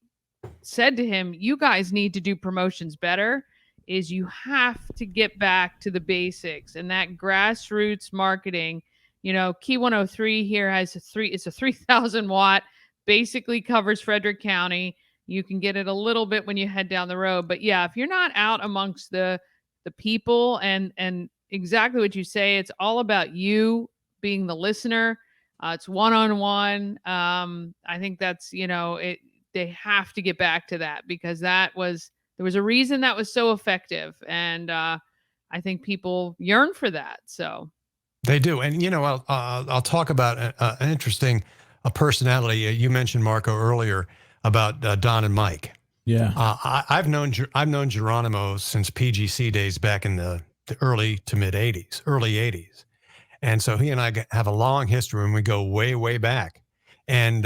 said to him, you guys need to do promotions better, is you have to get back to the basics and that grassroots marketing. Key 103 here has it's a 3,000 watt, basically covers Frederick County. You can get it a little bit when you head down the road, but yeah, if you're not out amongst the people and exactly what you say, it's all about you being the listener. It's one-on-one. I think that's they have to get back to that because there was a reason that was so effective, and I think people yearn for that. So
they do, and I'll talk about an interesting personality. You mentioned Marco earlier about Don and Mike.
Yeah,
I've known Geronimo since PGC days back in the early to mid '80s, early '80s, and so he and I have a long history, and we go way back. And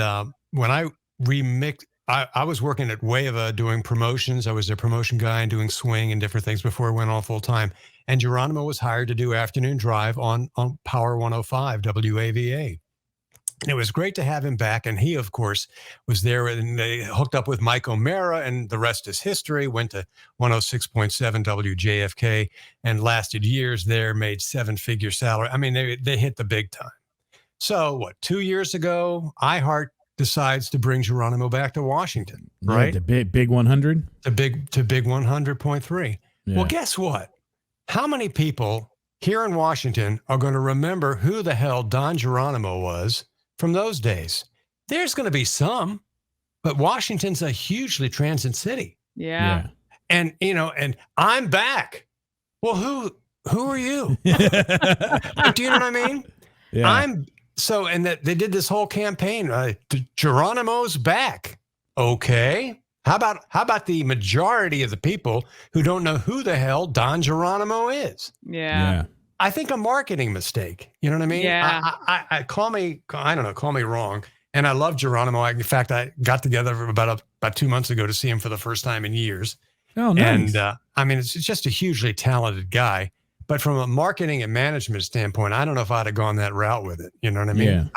when I remixed, I was working at WAVA doing promotions. I was a promotion guy and doing swing and different things before I went on full time. And Geronimo was hired to do afternoon drive on Power 105 WAVA. And it was great to have him back. And he, of course, was there, and they hooked up with Mike O'Mara, and the rest is history. Went to 106.7 WJFK and lasted years there, made 7-figure salary. I mean, they hit the big time. So 2 years ago, iHeart decides to bring Geronimo back to Washington, right?
The big 100?
To big 100.3. Yeah. Well, guess what? How many people here in Washington are going to remember who the hell Don Geronimo was from those days? There's going to be some, but Washington's a hugely transit city.
Yeah.
And, and I'm back. Well, who are you? Do you know what I mean?
Yeah.
And that they did this whole campaign. Geronimo's back. Okay. How about the majority of the people who don't know who the hell Don Geronimo is?
Yeah.
I think a marketing mistake. You know what I mean?
Yeah.
I call me wrong. And I love Geronimo. In fact, I got together about 2 months ago to see him for the first time in years.
Oh, nice.
And it's just a hugely talented guy. But from a marketing and management standpoint, I don't know if I'd have gone that route with it. You know what I mean?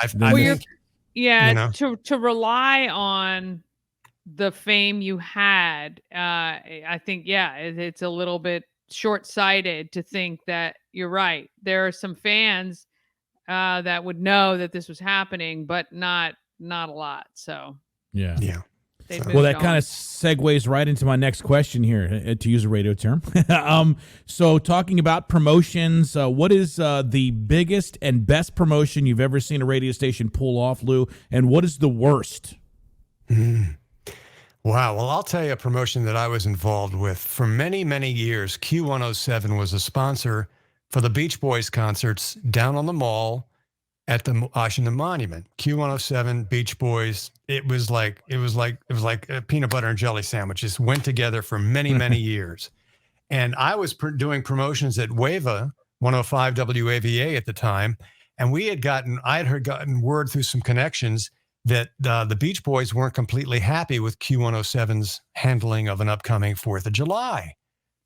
Yeah. To rely on the fame you had, I think, it's a little bit short-sighted to think that you're right. There are some fans that would know that this was happening, but not a lot. So
yeah.
Well,
that kind of segues right into my next question here, to use a radio term. So talking about promotions, what is the biggest and best promotion you've ever seen a radio station pull off, Lou? And what is the worst?
Wow. Well, I'll tell you a promotion that I was involved with for many, many years. Q107 was a sponsor for the Beach Boys concerts down on the mall at the Washington Monument. Q107, Beach Boys. It was like a peanut butter and jelly sandwiches went together for many, many years. And I was doing promotions at WAVA, 105 WAVA at the time. And I had gotten word through some connections that the Beach Boys weren't completely happy with Q107's handling of an upcoming 4th of July.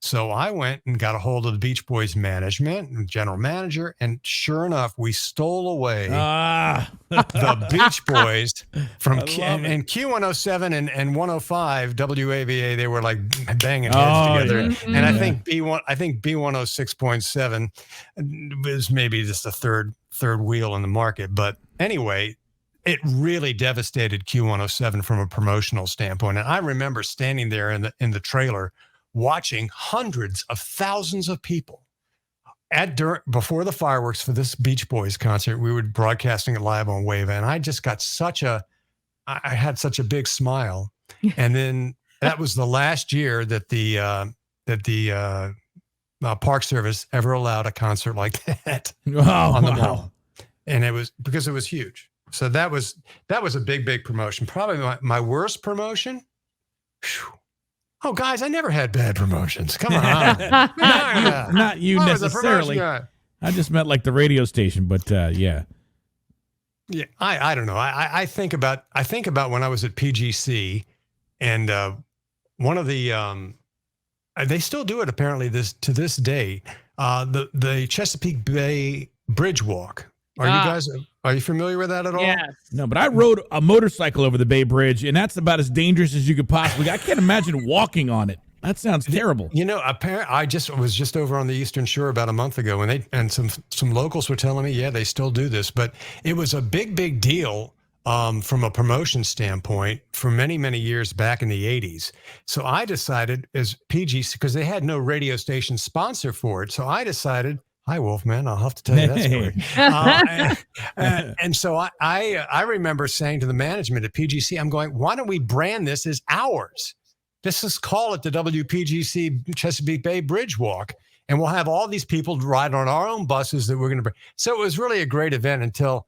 So I went and got a hold of the Beach Boys management and general manager, and sure enough, we stole away the Beach Boys from and Q107 and 105 WAVA. They were like banging heads together, and I think B106.7 was maybe just the third wheel in the market. But anyway, it really devastated Q107 from a promotional standpoint. And I remember standing there in the trailer, watching hundreds of thousands of people before the fireworks for this Beach Boys concert. We were broadcasting it live on WAVA, and I just got I had such a big smile. And then that was the last year that the Park Service ever allowed a concert like that on the mall, and it was because it was huge. So that was a big promotion. Probably my worst promotion. Whew. Oh, guys, I never had bad promotions. Come on.
Not you necessarily. I just meant like the radio station, but yeah.
Yeah, I don't know. I think about when I was at PGC, and one of the they still do it apparently to this day. The Chesapeake Bay Bridge Walk. Are you familiar with that at all?
Yes.
No, but I rode a motorcycle over the Bay Bridge, and that's about as dangerous as you could possibly. I can't imagine walking on it. That sounds terrible.
You know, I was just over on the Eastern Shore about a month ago, and some locals were telling me, yeah, they still do this, but it was a big deal from a promotion standpoint for many years back in the 80s. So I decided, as PGC, because they had no radio station sponsor for it, so I decided, hi, Wolfman, I'll have to tell you that story. And so I remember saying to the management at PGC, I'm going, why don't we brand this as ours? Let's just call it the WPGC Chesapeake Bay Bridge Walk, and we'll have all these people ride on our own buses that we're going to bring. So it was really a great event until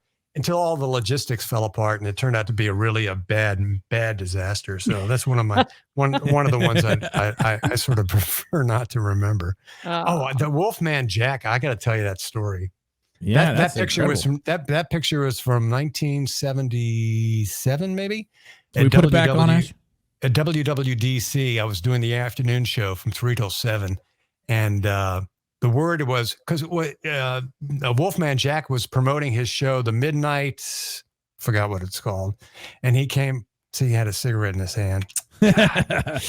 all the logistics fell apart, and it turned out to be a bad disaster. So that's one of the ones I sort of prefer not to remember. The Wolfman Jack, I got to tell you that story.
Yeah,
that picture was from that picture was from 1977, maybe.
Can we put it back on, Ash?
At WWDC, I was doing the afternoon show from 3 till 7, and the word was, because Wolfman Jack was promoting his show, the Midnight, forgot what it's called, and he came, so he had a cigarette in his hand. But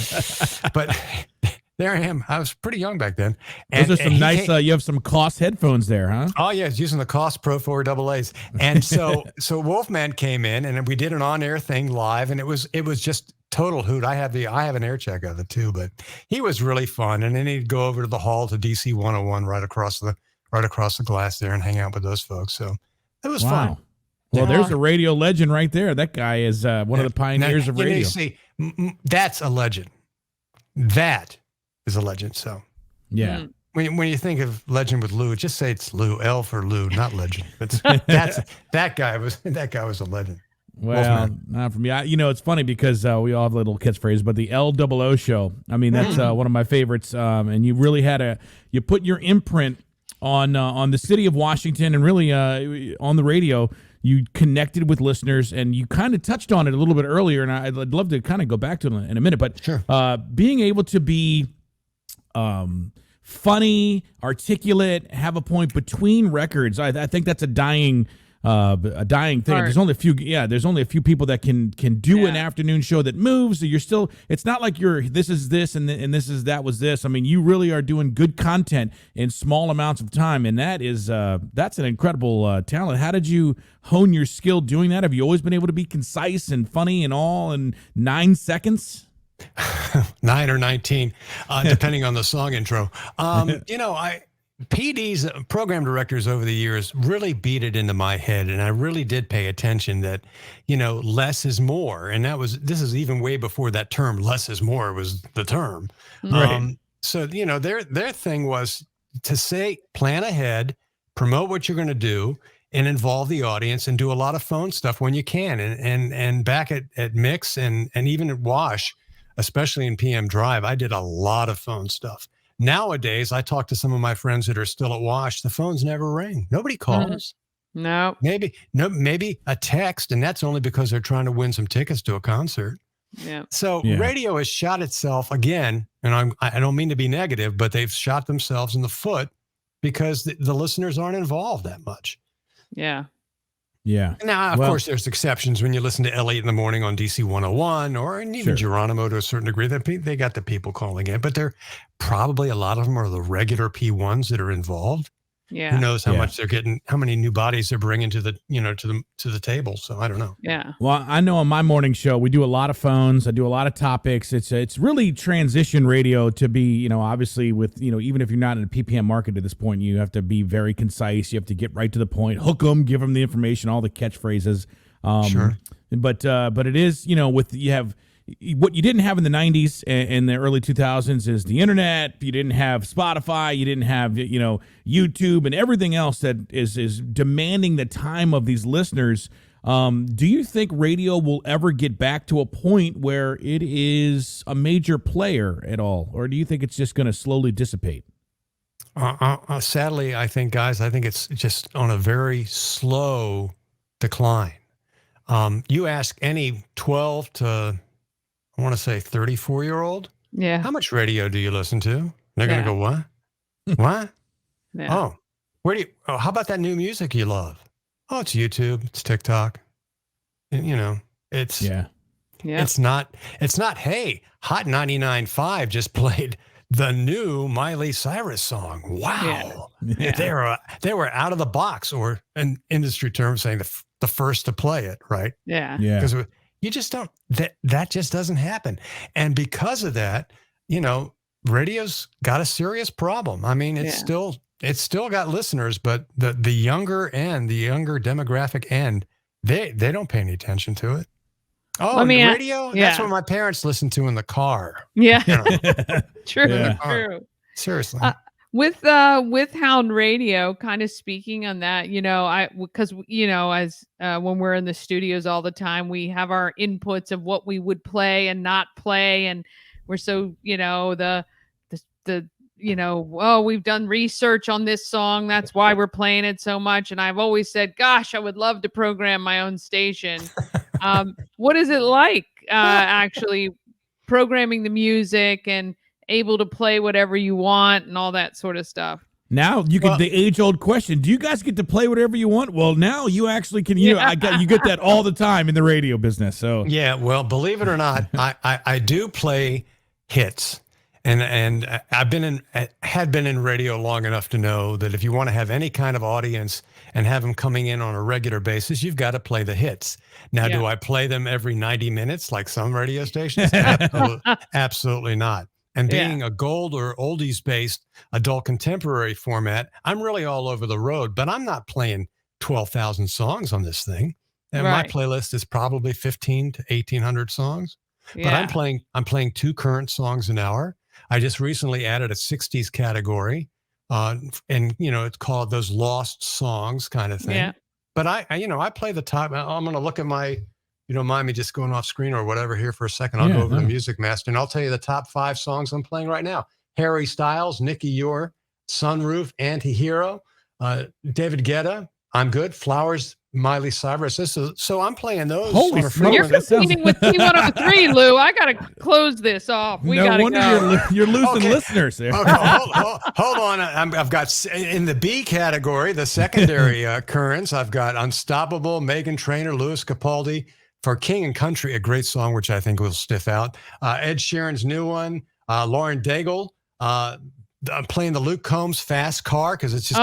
there I am. I was pretty young back then.
Those are some nice, you have some Koss headphones there, huh?
Oh, yeah, he's using the Koss Pro 4 AA's. And so Wolfman came in, and we did an on-air thing live, and it was just total hoot. I have an air check of it too, but he was really fun. And then he'd go over to the hall to DC 101 right across the glass there and hang out with those folks. So it was fun.
Well, there's a radio legend right there. That guy is one of the pioneers of radio.
See, that's a legend. That is a legend. So
yeah.
When you think of legend with Lou, just say it's Lou. L for Lou, not legend. That guy was a legend.
Well, not for me. It's funny because we all have a little catchphrase, but the LOO show, I mean, that's one of my favorites. And you really you put your imprint on the city of Washington, and really on the radio. You connected with listeners, and you kind of touched on it a little bit earlier, and I'd love to kind of go back to it in a minute. But
sure.
Being able to be funny, articulate, have a point between records, I think that's a dying thing. There's only a few people that can do an afternoon show that moves. So you're still, it's not like this is this and this is that was this. I mean, you really are doing good content in small amounts of time, and that's an incredible talent. How did you hone your skill doing that? Have you always been able to be concise and funny and all in 9 seconds?
9 or 19, depending on the song intro. PDs, program directors over the years, really beat it into my head, and I really did pay attention that, less is more. And this is even way before that term, less is more, was the term.
Right.
So, their thing was to say, plan ahead, promote what you're going to do, and involve the audience, and do a lot of phone stuff when you can. And back at Mix and even at Wash, especially in PM Drive, I did a lot of phone stuff. Nowadays, I talk to some of my friends that are still at Wash. The phones never ring. Nobody calls.
No.
Maybe a text, and that's only because they're trying to win some tickets to a concert.
Yeah.
So
Yeah.
radio has shot itself again, and I don't mean to be negative, but they've shot themselves in the foot because the listeners aren't involved that much.
Yeah.
Yeah.
Now, of
Well-
course, there's exceptions when you listen to Elliot in the Morning on DC 101 or even
Sure.
Geronimo to a certain degree. They got the people calling in, but they're probably a lot of them are the regular P1s that are involved.
Yeah.
Who knows how
Yeah.
much they're getting, how many new bodies they're bringing to the, to the table. So I don't know.
Yeah.
Well, I know on my morning show we do a lot of phones. I do a lot of topics. It's really transition radio to be, obviously with, even if you're not in a PPM market at this point, you have to be very concise. You have to get right to the point, hook them, give them the information, all the catchphrases.
Sure.
But it is, with you have what you didn't have in the 90s and the early 2000s is the internet. You didn't have Spotify. You didn't have, YouTube and everything else that is demanding the time of these listeners. Do you think radio will ever get back to a point where it is a major player at all? Or do you think it's just going to slowly dissipate?
Sadly, I think it's just on a very slow decline. You ask any 12 to, I want to say 34-year-old,
Yeah.
how much radio do you listen to? They're going to go, what? What?
Yeah.
Oh, how about that new music you love? Oh, it's YouTube, it's TikTok. And, it's
Yeah.
it's not, hey, Hot 99.5 just played the new Miley Cyrus song. Wow.
Yeah.
They were out of the box, or an industry term saying the first to play it, right?
Yeah.
Yeah.
Because you just don't, that just doesn't happen. And because of that, radio's got a serious problem. I mean, it's still got listeners, but the younger demographic end, they don't pay any attention to it. Oh,
Let me
radio?
yeah.
That's what my parents listened to in the car.
Yeah. True.
Yeah.
True.
Seriously.
With Hound Radio, kind of speaking on that, because as when we're in the studios all the time, we have our inputs of what we would play and not play, and we're so we've done research on this song, that's why we're playing it so much. And I've always said, gosh, I would love to program my own station. What is it like actually programming the music and able to play whatever you want and all that sort of stuff?
Now you get the age-old question: do you guys get to play whatever you want? Well, now you actually can. You get that all the time in the radio business. So
yeah, well, believe it or not, I do play hits, and had been in radio long enough to know that if you want to have any kind of audience and have them coming in on a regular basis, you've got to play the hits. Now, do I play them every 90 minutes like some radio stations? Absolutely not. And being a gold or oldies-based adult contemporary format, I'm really all over the road, but I'm not playing 12,000 songs on this thing. And my playlist is probably 1,500 to 1,800 songs. But I'm playing 2 current songs an hour. I just recently added a 60s category, and it's called those lost songs kind of thing. Yeah. But I play the top. I'm going to look at my. You don't mind me just going off screen or whatever here for a second? I'll go over to Music Master and I'll tell you the top 5 songs I'm playing right now. Harry Styles, Nicky Ure, Sunroof, Anti-Hero, David Guetta, I'm Good, Flowers, Miley Cyrus. So I'm playing those.
Holy smokes.
You're competing with T103, Lou. I got to close this off. We got to go.
You're losing listeners there.
Okay, hold on. I've got in the B category, the secondary currents, I've got Unstoppable, Meghan Trainor, Louis Capaldi. For King and Country, a great song, which I think will stiff out. Ed Sheeran's new one, Lauren Daigle. I'm playing the Luke Combs Fast Car because it's just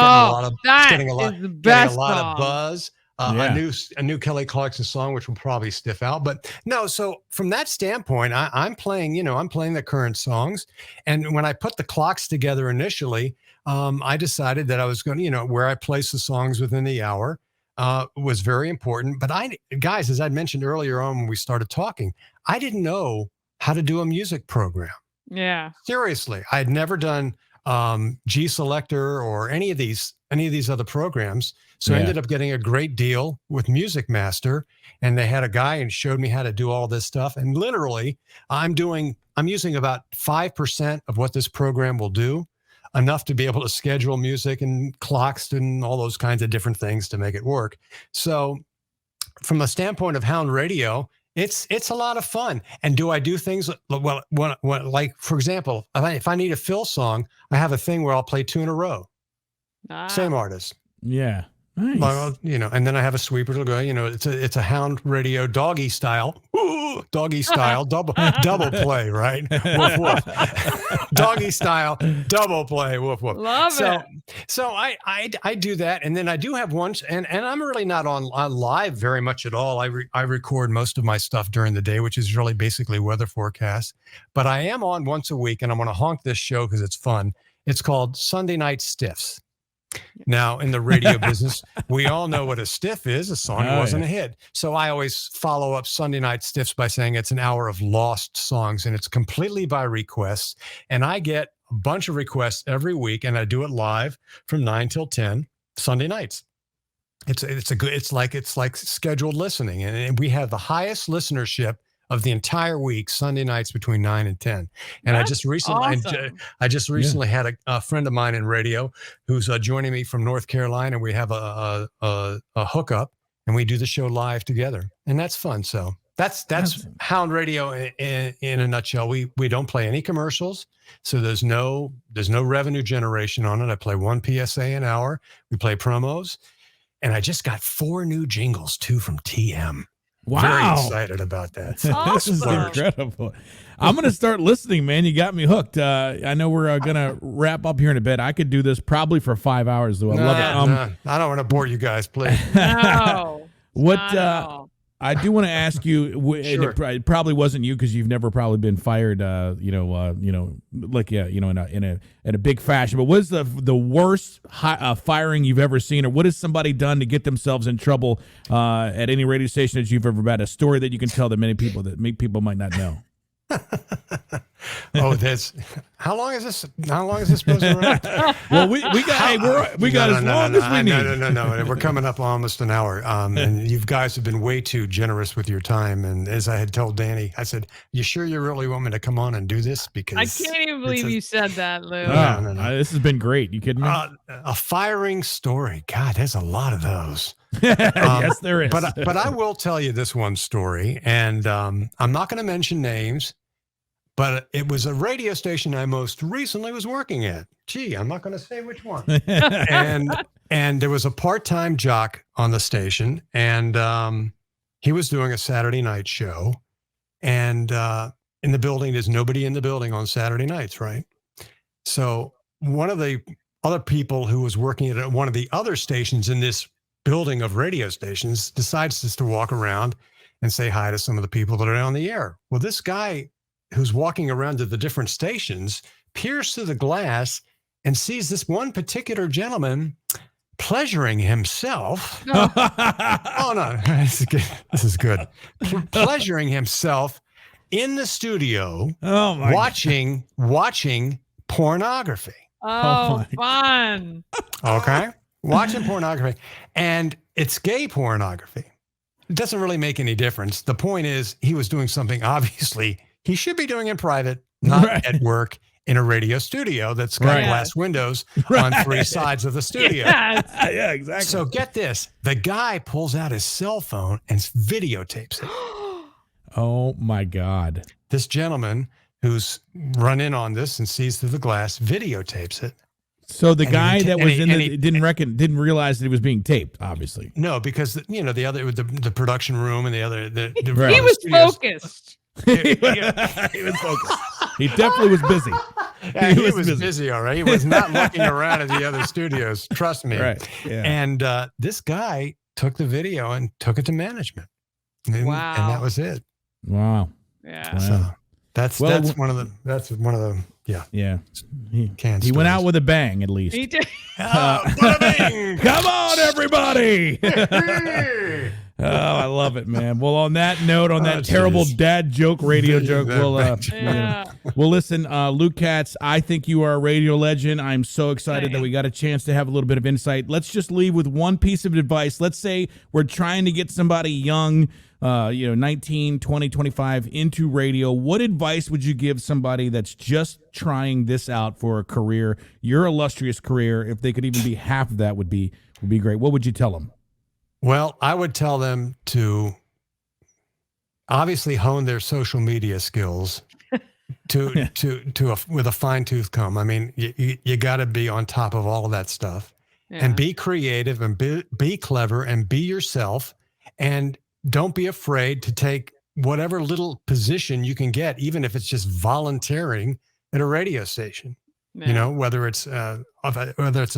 getting a lot of buzz. A new Kelly Clarkson song, which will probably stiff out. But no, so from that standpoint, I'm playing the current songs. And when I put the clocks together initially, I decided that I was going to, where I place the songs within the hour. Was very important. But guys, as I mentioned earlier on when we started talking, I didn't know how to do a music program.
Yeah.
Seriously. I had never done G Selector or any of these other programs. So I ended up getting a great deal with Music Master, and they had a guy and showed me how to do all this stuff. And literally I'm using about 5% of what this program will do. Enough to be able to schedule music and clocks and all those kinds of different things to make it work. So from a standpoint of Hound Radio, It's a lot of fun. And do I do things well? Like for example, if I need a Phil song, I have a thing where I'll play 2 in a row, same artist.
Yeah. Nice.
Well, and then I have a sweeper to go. It's a Hound Radio doggy style. Ooh, doggy style double play, right? Woof woof. Doggy style double play. Woof woof.
Love it.
So I do that, and then I do have once, and I'm really not on live very much at all. I record most of my stuff during the day, which is really basically weather forecasts. But I am on once a week, and I'm going to honk this show because it's fun. It's called Sunday Night Stiffs. Now, in the radio business, we all know what a stiff is. A song wasn't a hit. So I always follow up Sunday Night Stiffs by saying it's an hour of lost songs, and it's completely by requests. And I get a bunch of requests every week, and I do it live from 9 till 10 Sunday nights. It's like scheduled listening, and we have the highest listenership of the entire week, Sunday nights between 9 and 10. And
That's
I just recently,
awesome.
I just recently had a friend of mine in radio who's joining me from North Carolina. We have a hookup, and we do the show live together, and that's fun. So that's Hound Radio in a nutshell. We don't play any commercials, so there's no revenue generation on it. I play 1 PSA an hour. We play promos, and I just got 4 new jingles too from TM.
Wow.
Very excited about that.
This is incredible. I'm going to start listening, man. You got me hooked. I know we're going to wrap up here in a bit. I could do this probably for 5 hours, though. I love it.
I don't want to bore you guys, please.
No.
I do want to ask you,
Sure.
it probably wasn't you because you've never probably been fired, in a big fashion. But what is the worst firing you've ever seen, or what has somebody done to get themselves in trouble at any radio station that you've ever had? A story that you can tell that many people might not know.
How long is this supposed to run?
Well, we got as long as we need.
No. We're coming up almost an hour. And you guys have been way too generous with your time. And as I had told Danny, I said, "You sure you really want me to come on and do this?" Because
I can't even believe you said that, Lou.
No.
This has been great. You kidding me?
A firing story. God, there's a lot of those.
Yes, there is.
But I will tell you this one story, and I'm not going to mention names, but it was a radio station I most recently was working at. Gee, I'm not going to say which one. and there was a part-time jock on the station, and he was doing a Saturday night show. And in the building, there's nobody in the building on Saturday nights, right? So one of the other people who was working at one of the other stations in this building of radio stations decides just to walk around and say hi to some of the people that are on the air. Well, this guy who's walking around to the different stations peers through the glass and sees this one particular gentleman pleasuring himself. Oh no, this is good. Pleasuring himself in the studio, watching pornography.
Oh, fun.
Okay. Watching pornography, and it's gay pornography. It doesn't really make any difference. The point is, he was doing something obviously he should be doing in private, not at work in a radio studio that's got glass windows on 3 sides of the studio.
Yes.
Yeah, exactly.
So get this. The guy pulls out his cell phone and videotapes it.
Oh, my God.
This gentleman who's run in on this and sees through the glass videotapes it.
So the guy that was didn't realize that it was being taped, obviously.
No, because the production room and the
He was focused.
He was focused. He definitely was busy.
Yeah, he was busy, all right. He was not looking around at the other studios. Trust me.
Right. Yeah.
And this guy took the video and took it to management.
Wow.
And that was it.
Wow.
Yeah.
Wow.
So that's one of the
Yeah.
canned
He went
stories.
out with a bang, at least.
He did.
Come on, everybody. Oh, I love it, man. Well, on that note, on that terrible dad joke, radio joke, we'll listen. Luke Katz, I think you are a radio legend. I'm so excited that we got a chance to have a little bit of insight. Let's just leave with one piece of advice. Let's say we're trying to get somebody young, 19, 20, 25 into radio. What advice would you give somebody that's just trying this out for a career, your illustrious career? If they could even be half of that would be great. What would you tell them?
Well, I would tell them to obviously hone their social media skills with a fine tooth comb. I mean, you got to be on top of all of that stuff, and be creative and be clever and be yourself, and don't be afraid to take whatever little position you can get, even if it's just volunteering at a radio station. You know, whether it's a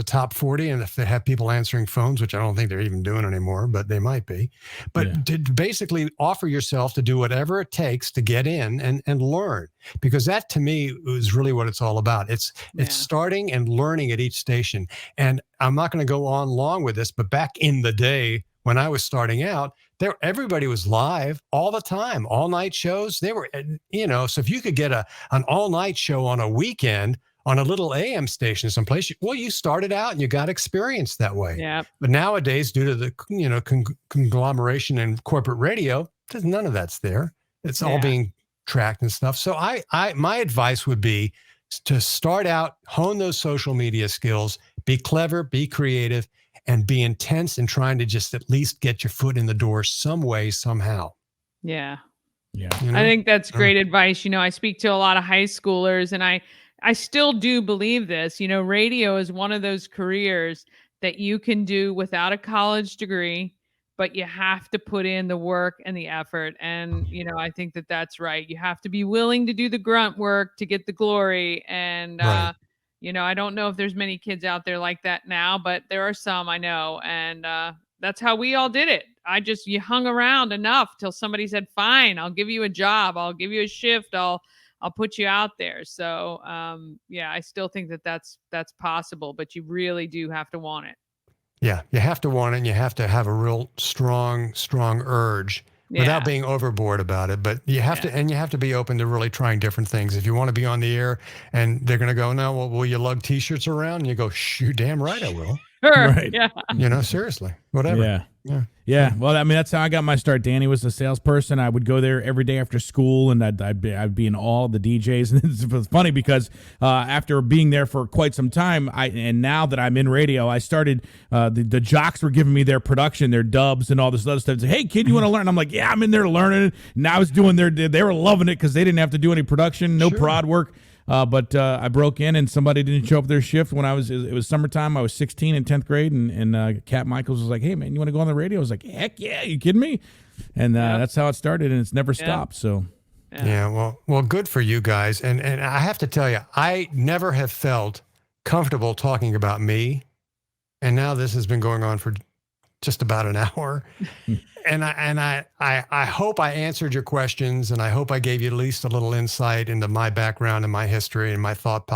top 40, and if they have people answering phones, which I don't think they're even doing anymore, but they might be. But to basically offer yourself to do whatever it takes to get in and learn, because that to me is really what it's all about. It's starting and learning at each station. And I'm not going to go on long with this, but back in the day when I was starting out, everybody was live all the time, all night shows. They were, so if you could get an all night show on a weekend on a little AM station someplace, well, you started out and you got experience that way.
Yeah.
But nowadays, due to the conglomeration in corporate radio, none of that's there. It's all being tracked and stuff. So my advice would be to start out, hone those social media skills, be clever, be creative, and be intense in trying to just at least get your foot in the door some way, somehow.
Yeah.
Yeah.
I think that's great advice. I speak to a lot of high schoolers, and I still do believe this. Radio is one of those careers that you can do without a college degree, but you have to put in the work and the effort. And, I think that that's right. You have to be willing to do the grunt work to get the glory. And, I don't know if there's many kids out there like that now, but there are some, I know. And that's how we all did it. You hung around enough till somebody said, fine, I'll give you a job. I'll give you a shift. I'll put you out there. So, I still think that that's possible, but you really do have to want it.
Yeah, you have to want it, and you have to have a real strong urge without being overboard about it. But you have to, and you have to be open to really trying different things. If you want to be on the air and they're going to go, no, well, will you lug T-shirts around? And you go, shoot, damn right I will.
Sure.
Right.
Yeah.
Seriously, whatever.
Yeah. Well, I mean, that's how I got my start. Danny was a salesperson. I would go there every day after school, and I'd be in all the DJs. And it's funny because after being there for quite some time, and now that I'm in radio, I started. The jocks were giving me their production, their dubs, and all this other stuff. Say, hey, kid, you want to learn? I'm like, yeah, I'm in there learning it. And I was doing they were loving it because they didn't have to do any production, no prod work. But I broke in, and somebody didn't show up their shift when it was summertime. I was 16 in 10th grade, and Cat Michaels was like, hey, man, you want to go on the radio? I was like, heck yeah, you kidding me? And that's how it started, and it's never stopped. So,
well, good for you guys. And I have to tell you, I never have felt comfortable talking about me, and now this has been going on for just about an hour. And I hope I answered your questions, and I hope I gave you at least a little insight into my background and my history and my thought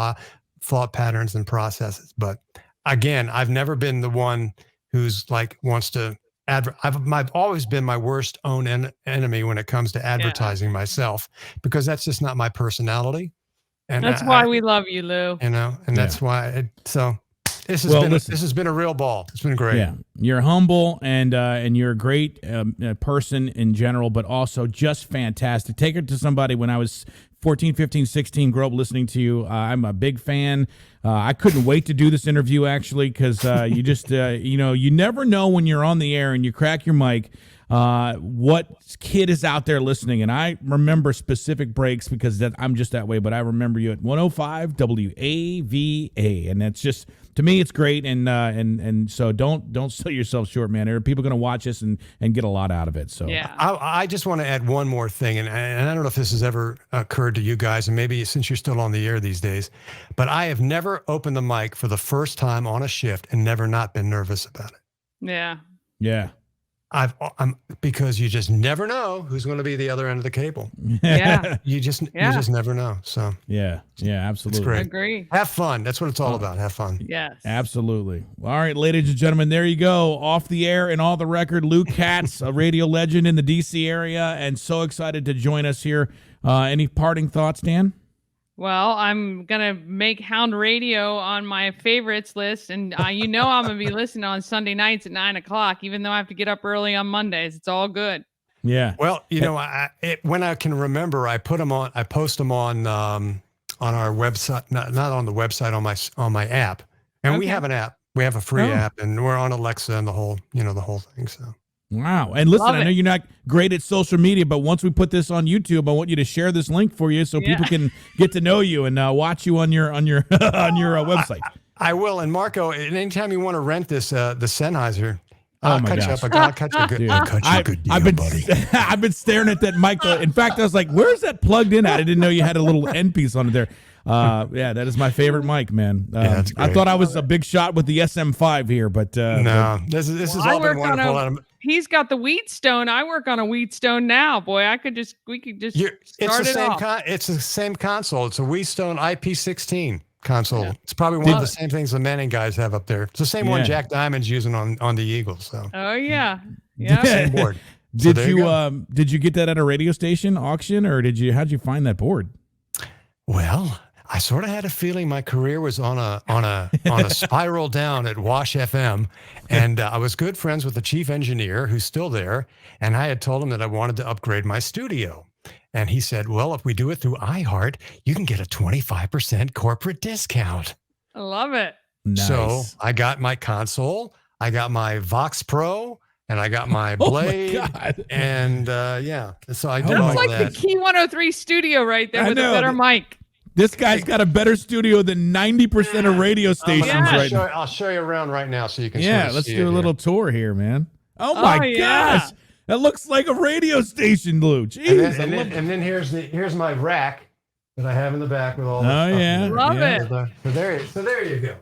patterns and processes. But again, I've never been the one who's like wants to I've always been my worst own enemy when it comes to advertising myself, because that's just not my personality. And
that's why we love you, Lou.
And that's why. This has been a real ball. It's been great.
Yeah, you're humble and you're a great person in general, but also just fantastic. Take it to somebody when I was 14, 15, 16, grew up listening to you. I'm a big fan. I couldn't wait to do this interview, actually, because you just, you never know when you're on the air and you crack your mic what kid is out there listening. And I remember specific breaks because I'm just that way, but I remember you at 105 WAVA, and that's just, to me, it's great. And so don't sell yourself short, man. There are people going to watch this and get a lot out of it. So
I just want to add one more thing, and I don't know if this has ever occurred to you guys, and maybe since you're still on the air these days, but I have never opened the mic for the first time on a shift and never not been nervous about it.
Yeah.
Because you just never know who's going to be the other end of the cable.
Yeah.
You just never know. So
yeah, absolutely.
It's great.
I agree.
Have fun. That's what it's all about. Have fun.
Yes.
Absolutely. All right, ladies and gentlemen, there you go. Off the air and all the record, Lou Katz, a radio legend in the DC area, and so excited to join us here. Any parting thoughts, Dan?
Well, I'm going to make Hound Radio on my favorites list. And I'm going to be listening on Sunday nights at 9:00, even though I have to get up early on Mondays. It's all good.
Yeah.
Well, when I can remember, I post them on our website, not on the website, on my app. And we have an app. We have a free app, and we're on Alexa and the whole thing. So
Wow. And listen,
Love
I know
it.
you're not great at social media, but once we put this on YouTube, I want you to share this link for you so people can get to know you and watch you on your on your website.
I will. And Marco, anytime you want to rent this the Sennheiser,
Oh
I'll
my
cut
gosh.
you up. I'll cut you a good,
Dude,
I'll cut you a good deal, buddy.
I've been staring at that mic. In fact, I was like, "Where's that plugged in at?" I didn't know you had a little end piece on it there. Yeah, that is my favorite mic, man.
that's
I
great.
thought I was a big shot with the SM5 here, but
No, this is
I
all been
work on
wonderful.
He's got the Wheatstone. I work on a Wheatstone now. Boy, we could just
It's
start
the
it
same.
off.
It's the same console. It's a Wheatstone IP16 console.
Yeah.
It's probably one of the same things the Manning guys have up there. It's the same one
Yeah.
Jack Diamond's using on the Eagles. So
Oh yeah, yeah.
same board. So
did
there go.
did you get that at a radio station auction, or how'd you find that board?
Well, I sort of had a feeling my career was on a spiral down at Wash FM, and I was good friends with the chief engineer who's still there, and I had told him that I wanted to upgrade my studio, and he said, "Well, if we do it through iHeart, you can get a 25% corporate discount."
I love it.
Nice.
So I got my console, I got my Vox Pro, and I got my
Oh my
Blade,
God.
and yeah, so I did
Oh
all
my
That's
of
like
that.
the Key 103 studio right there
I
with
know.
a better mic.
This guy's got a better studio than 90% of radio stations
Yeah.
right now.
I'll show you around right now so you can.
Yeah,
sort of
let's
see
do
it
a
here.
little tour here, man. Oh my
yeah.
gosh. That looks like a radio station, Lou. Jeez.
And then here's my rack that I have in the back with all. The
Oh,
stuff
yeah.
in there.
Love
Yeah.
it.
So there you go.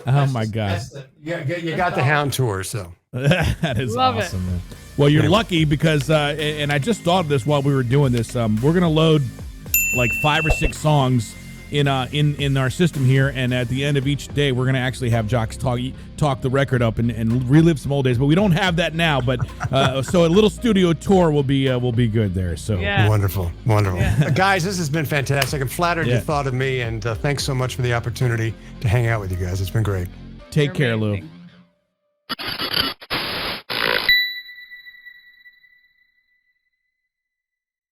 Oh my gosh.
You got the Hound tour, so
That is
Love it.
awesome, man. Well, you're lucky because, and I just thought of this while we were doing this. We're gonna load like 5 or 6 songs in our system here, and at the end of each day, we're gonna actually have Jocks talk the record up and relive some old days. But we don't have that now. But so a little studio tour will be good there. So
Yeah.
wonderful. Guys, this has been fantastic. I'm flattered
Yeah.
you thought of me, and thanks so much for the opportunity to hang out with you guys. It's been great.
take
You're
care, Lou.
amazing.